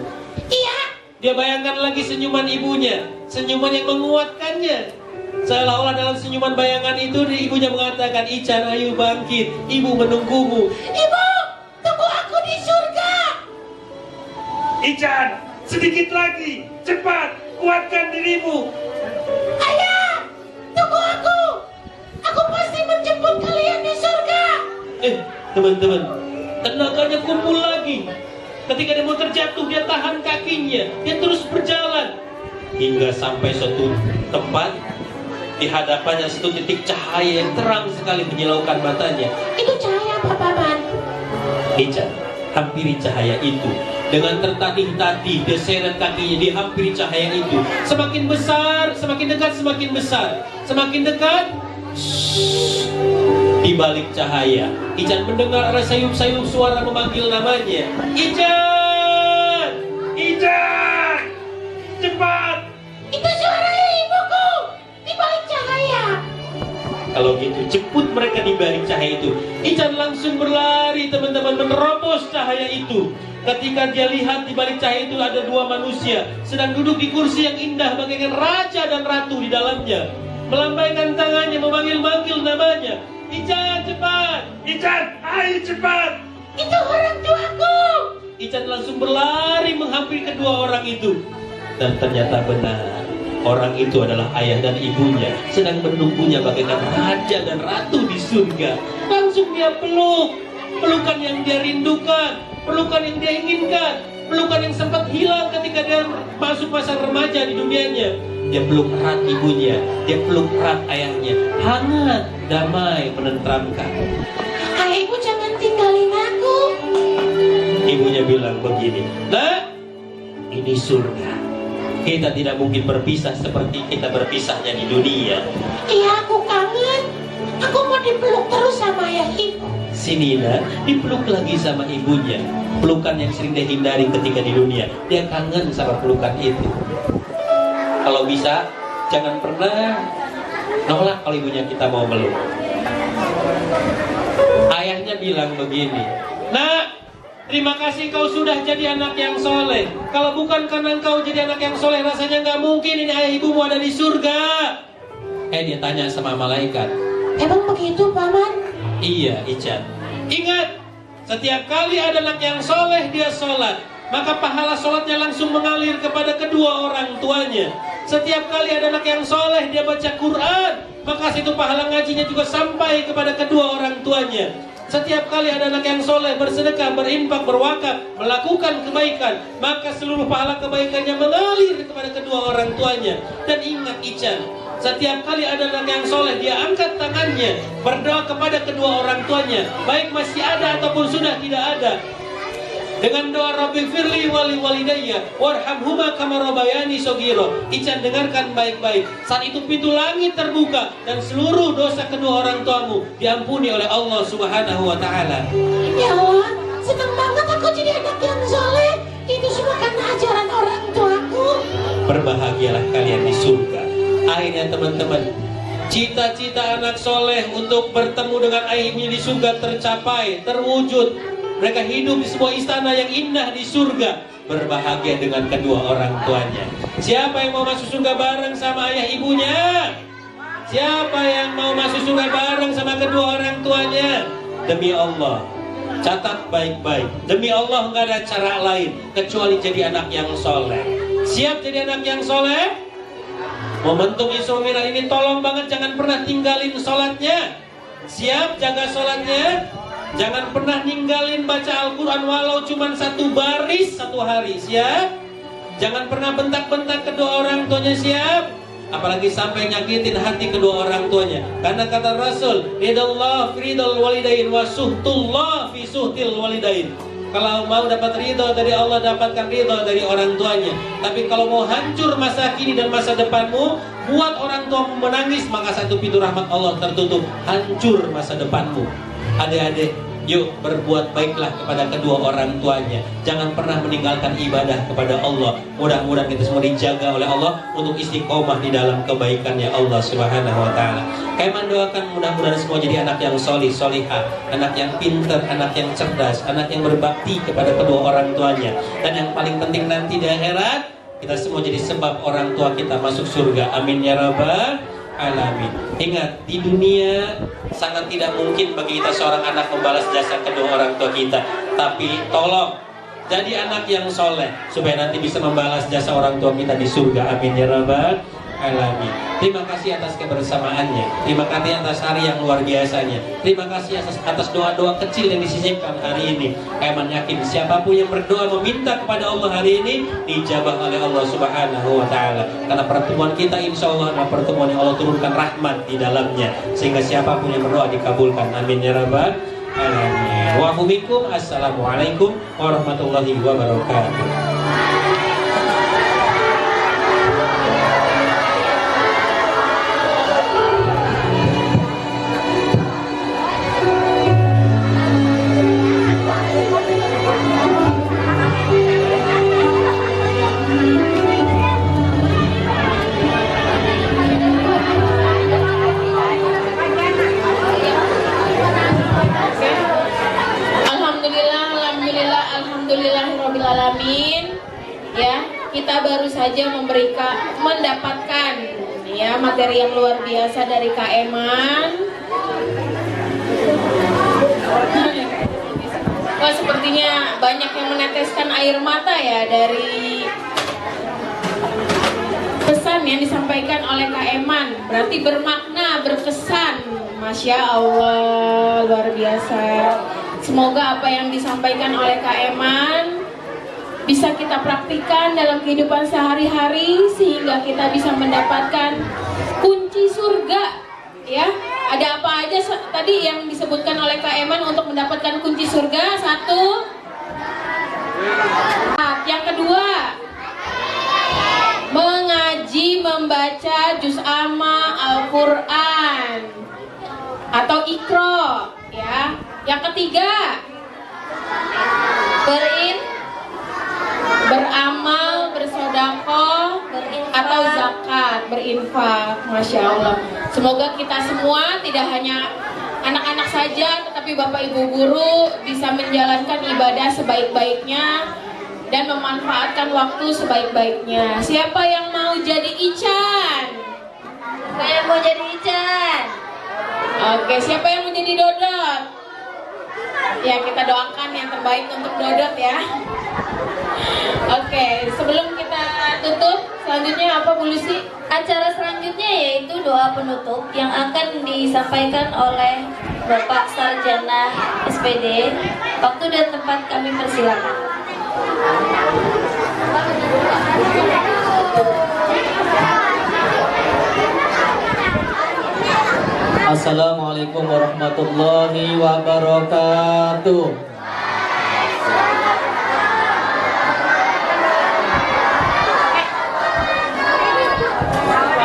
Iya. Dia bayangkan lagi senyuman ibunya, senyuman yang menguatkannya. Seolah-olah dalam senyuman bayangan itu ibunya mengatakan, Ican ayo bangkit, ibu menunggumu. Ibu, tunggu aku di surga. Ican, sedikit lagi, cepat, kuatkan dirimu. Ayah, tunggu aku. Aku pasti menjemput kalian di surga. Teman-teman, tenaganya kumpul lagi. Ketika dia mau terjatuh, dia tahan kakinya, dia terus berjalan hingga sampai suatu tempat. Di hadapannya satu titik cahaya yang terang sekali menyilaukan matanya. Itu cahaya apa, Paman? Ican hampiri cahaya itu. Dengan tertatih-tatih, dia seret kakinya, dia hampiri cahaya itu. Semakin besar, semakin dekat, semakin besar. Semakin dekat, di balik cahaya, Ican mendengar ada sayup-sayup suara memanggil namanya. Ican! Ican! Cepat! Itu kalau gitu jemput mereka di balik cahaya itu. Ican langsung berlari teman-teman menerobos cahaya itu. Ketika dia lihat di balik cahaya itu ada dua manusia sedang duduk di kursi yang indah bagaikan raja dan ratu di dalamnya. Melambaikan tangannya memanggil-manggil namanya. Ican cepat, Ican, ayo cepat. Itu orang tuaku. Ican langsung berlari menghampiri kedua orang itu. Dan ternyata benar, orang itu adalah ayah dan ibunya sedang menunggunya bagaikan raja dan ratu di surga. Langsung dia peluk, pelukan yang dia rindukan, pelukan yang dia inginkan, pelukan yang sempat hilang ketika dia masuk masa remaja di dunianya. Dia peluk erat ibunya, dia peluk erat ayahnya, hangat, damai, menenteramkan. Ayahku jangan tinggalin aku. Ibunya bilang begini, "Nak, ini surga. Kita tidak mungkin berpisah seperti kita berpisahnya di dunia." Iya, aku kangen. Aku mau dipeluk terus sama ayah ibu. Si Nina dipeluk lagi sama ibunya. Pelukan yang sering dia hindari ketika di dunia. Dia kangen sama pelukan itu. Kalau bisa, jangan pernah nolak kalau ibunya kita mau meluk. Ayahnya bilang begini, "Nak, terima kasih kau sudah jadi anak yang soleh. Kalau bukan karena engkau jadi anak yang soleh, rasanya nggak mungkin ini ayah ibumu ada di surga." Dia tanya sama malaikat, Emang begitu, Paman? "Iya, Ican. Ingat, setiap kali ada anak yang soleh dia sholat, maka pahala sholatnya langsung mengalir kepada kedua orang tuanya. Setiap kali ada anak yang soleh dia baca Quran, maka situ pahala ngajinya juga sampai kepada kedua orang tuanya. Setiap kali ada anak yang soleh bersedekah, berinfak, berwakaf, melakukan kebaikan, maka seluruh pahala kebaikannya mengalir kepada kedua orang tuanya." Dan ingat Ican, setiap kali ada anak yang soleh dia angkat tangannya berdoa kepada kedua orang tuanya, baik masih ada ataupun sudah tidak ada, dengan doa Rabbi firli wali walidayya warhamhuma kama rabbayani shogiro. Ican dengarkan baik-baik. Saat itu pintu langit terbuka dan seluruh dosa kedua orang tuamu diampuni oleh Allah Subhanahu wa taala. Ya Allah, senang banget aku jadi anak yang soleh. Itu semua karena ajaran orang tuaku. Berbahagialah kalian di surga. Akhirnya teman-teman, cita-cita anak soleh untuk bertemu dengan ayah ibunya di surga tercapai, terwujud. Mereka hidup di sebuah istana yang indah di surga, berbahagia dengan kedua orang tuanya. Siapa yang mau masuk surga bareng sama ayah ibunya? Siapa yang mau masuk surga bareng sama kedua orang tuanya? Demi Allah, catat baik-baik. Demi Allah nggak ada cara lain kecuali jadi anak yang soleh. Siap jadi anak yang soleh? Momentum Isra Mi'raj ini tolong banget jangan pernah tinggalin sholatnya. Siap jaga sholatnya? Jangan pernah ninggalin baca Al-Quran walau cuma satu baris satu hari. Siap? Jangan pernah bentak-bentak kedua orang tuanya. Siap? Apalagi sampai nyakitin hati kedua orang tuanya. Karena kata Rasul, ridallah fi ridal walidain wa suhtullah fi suhtil walidain. Kalau mau dapat ridho dari Allah, dapatkan ridho dari orang tuanya. Tapi kalau mau hancur masa kini dan masa depanmu, buat orang tuamu menangis, maka satu pintu rahmat Allah tertutup. Hancur masa depanmu. Adik-adik, yuk berbuat baiklah kepada kedua orang tuanya. Jangan pernah meninggalkan ibadah kepada Allah. Mudah-mudahan kita semua dijaga oleh Allah untuk istiqomah di dalam kebaikannya Allah Subhanahu wa taala. Kami mendoakan mudah-mudahan semua jadi anak yang solih, solihah, anak yang pintar, anak yang cerdas, anak yang berbakti kepada kedua orang tuanya. Dan yang paling penting nanti di akhirat, kita semua jadi sebab orang tua kita masuk surga. Amin ya rabbal alamin. Ingat, di dunia sangat tidak mungkin bagi kita seorang anak membalas jasa kedua orang tua kita. Tapi tolong jadi anak yang soleh supaya nanti bisa membalas jasa orang tua kita di surga. Amin ya rabbal alamin. Terima kasih atas kebersamaannya. Terima kasih atas hari yang luar biasanya. Terima kasih atas doa-doa kecil yang disisipkan hari ini. Kami yakin siapapun yang berdoa meminta kepada Allah hari ini dijabah oleh Allah Subhanahu wa taala. Karena pertemuan kita insya Allah adalah pertemuan yang Allah turunkan rahmat di dalamnya. Sehingga siapapun yang berdoa dikabulkan. Amin ya rabbal alamin. Wa humikum. Assalamualaikum warahmatullahi wabarakatuh. alamin. Ya, kita baru saja mendapatkan ya materi yang luar biasa dari Kak Eman. Wah, sepertinya banyak yang meneteskan air mata ya dari pesan yang disampaikan oleh Kak Eman. Berarti bermakna, berkesan. Masya Allah, luar biasa. Semoga apa yang disampaikan oleh Kak Eman bisa kita praktikkan dalam kehidupan sehari-hari sehingga kita bisa mendapatkan kunci surga. Ya, ada apa aja tadi yang disebutkan oleh Kak Eman untuk mendapatkan kunci surga? Satu. Yang kedua, mengaji, membaca juz amma Al-Quran atau Iqra, ya. Yang ketiga, beramal, bersedekah atau zakat, berinfak. Masya Allah. Semoga kita semua tidak hanya anak-anak saja, tetapi Bapak Ibu guru bisa menjalankan ibadah sebaik-baiknya dan memanfaatkan waktu sebaik-baiknya. Siapa yang mau jadi Ican? Saya mau jadi Ican. Oke, siapa yang mau jadi Dodot? Ya, kita doakan yang terbaik untuk Dodot ya. Oke, sebelum kita tutup, selanjutnya apa Bu Lucy? Acara selanjutnya yaitu doa penutup yang akan disampaikan oleh Bapak Sarjana SPD. Waktu dan tempat kami persilakan. Assalamualaikum warahmatullahi wabarakatuh.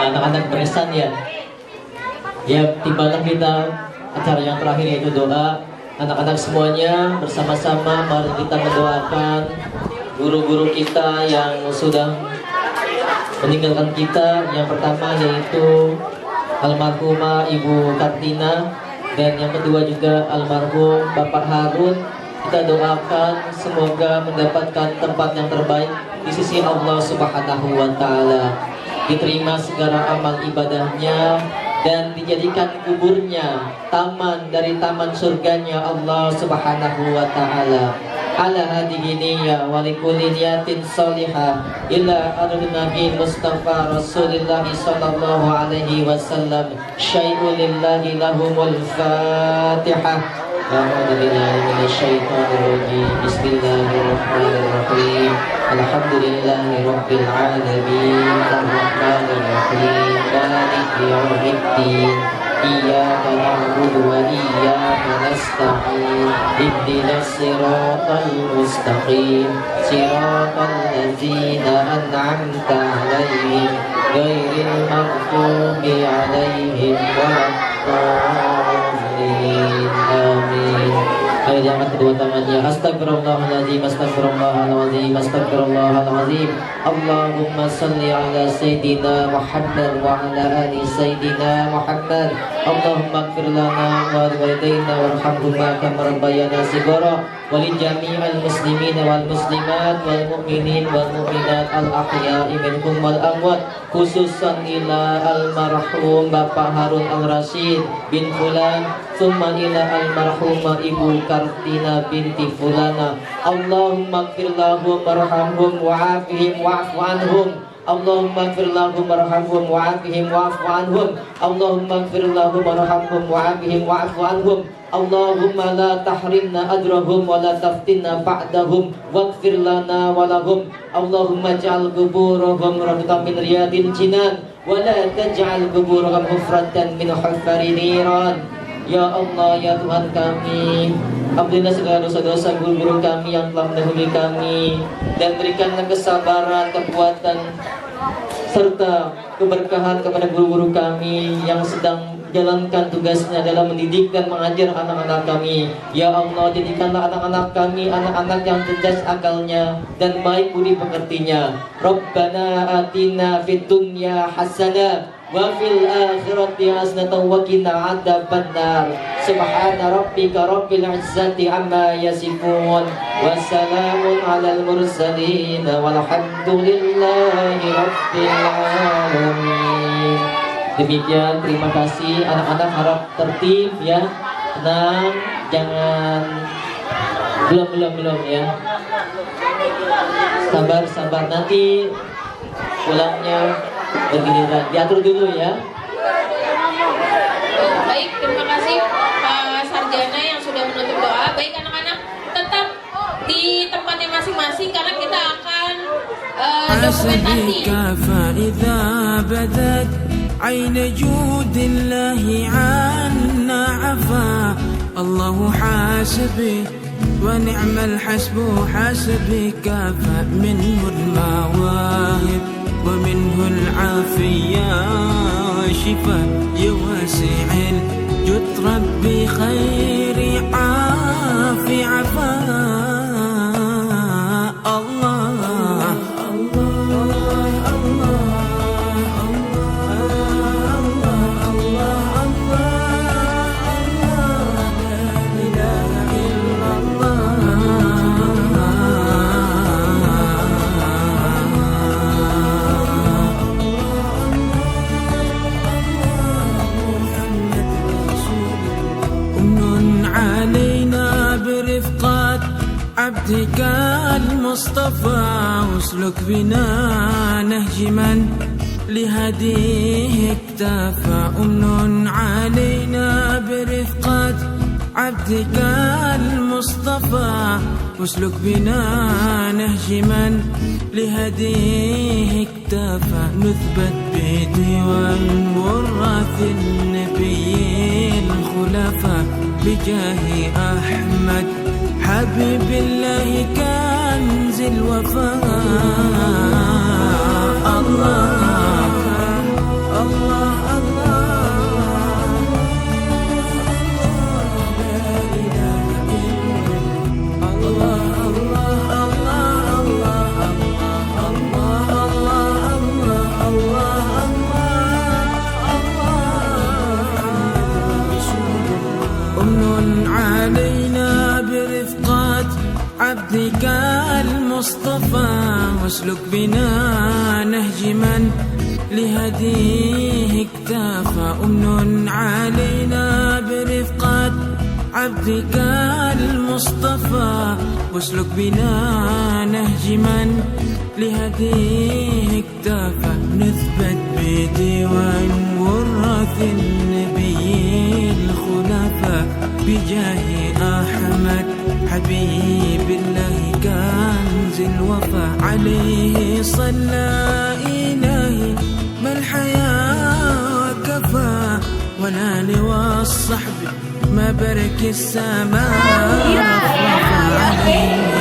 Anak-anak beresan ya. Ya, tibalah kita acara yang terakhir yaitu doa. Anak-anak semuanya bersama-sama mari kita mendoakan guru-guru kita yang sudah meninggalkan kita. Yang pertama yaitu almarhumah Ibu Kartina, dan yang kedua juga almarhum Bapak Harun. Kita doakan semoga mendapatkan tempat yang terbaik di sisi Allah Subhanahu wa Ta'ala, diterima segala amal ibadahnya dan dijadikan kuburnya taman dari taman surganya Allah Subhanahu wa Ta'ala. Ala hadihi niyya wa likulli niyatin salihah ila ardi Nabi Mustafa Rasulullah sallallahu alaihi wasallam. Syai'u lillahi lahumul Fatihah. A'udzu billahi minasyaitonir rajim. Bismillahirrahmanirrahim. Alhamdulillahi rabbil alamin. Arrahmanir rahim. Maliki yaumiddin. Iyyaka na'budu wa iyyaka nasta'in. Ihdinas siratal mustaqim. Siratal ladzina an'amta 'alaihim ghairil maghdubi 'alaihim waladdallin. Amin. Ayo diangkat kedua tangannya. Astagfirullahaladzim, astagfirullahaladzim, astagfirullahaladzim. Allahumma salli ala Sayyidina Muhammad wa ala ali Sayyidina Muhammad. Allahumma ighfir lana wa liwalidayna warhamhuma kama rabbayana shighara wa li jami'il muslimin wal muslimat wal mu'minin wal mu'minat al ahya'i minhum wal amwat, khususan ila almarhum Bapak Harun Al-Rasyid bin Fulan, summa ila almarhumah Ibu Kartina binti Fulana. Allahumma ighfir lahum warhamhum wa'afihim wa'fu anhum. Allahumma ighfir lahum warhamhum wa'afihim wa'fu anhum. Allahumma ighfir lahum warhamhum wa'afihim wa'fu anhum. Allahumma la tahrimna adrahum wa la taftinna ba'dahum waghfir lana wa lahum. Allahumma ja'al quburahum rawdatan min riyadil jinan wa la taj'al quburahum hufratan min hufari niran. Ya Allah, ya Tuhan kami, ampunilah segala dosa-dosa guru-guru kami yang telah mendahului kami, dan berikanlah kesabaran, kekuatan, serta keberkahan kepada guru-guru kami yang sedang jalankan tugasnya dalam mendidik dan mengajar anak-anak kami. Ya Allah, jadikanlah anak-anak kami anak-anak yang cerdas akalnya dan baik budi pekertinya. Rabbana atina fid dunya hasanah وفي الآخرة حسنة وقنا عذاب النار سبحان ربك رب العزة عما يصفون والسلام على المرسلين والحمد لله رب العالمين. Demikian, terima kasih. Anak-anak harap tertib ya, tenang, jangan belum ya. Sabar nanti pulangnya bergiliran, diatur dulu ya. Baik, terima kasih Pak Sarjana yang sudah menutup doa. Baik anak-anak, tetap di tempatnya masing-masing karena kita akan dokumentasi. فإذا بدت عين جود الله عنا عفا الله حاسبي ونعم الحسب حاسبي كافى منه المواهب ومنه العافية شفاء يواسع الجد ربي خير عافي عفا عبدك المصطفى واسلك بنا نهج من لهديه اكتفى أمن علينا برفقة عبدك المصطفى واسلك بنا نهج من لهديه اكتفى نثبت بديوان وراث النبي الخلفاء بجاه أحمد حبيب الله كنز الوفاء الله الله عبدك المصطفى واسلك بنا نهج من لهديه اكتفى أمن علينا برفقة عبدك المصطفى واسلك بنا نهج من لهديه اكتفى نثبت بديوان وراث النبي الخلفاء بجاه أحمد حبيب الله كنز الوفا عليه صلى إلهي ما الحياة كفى والآل والصحب ما برك السماء رفرف عليه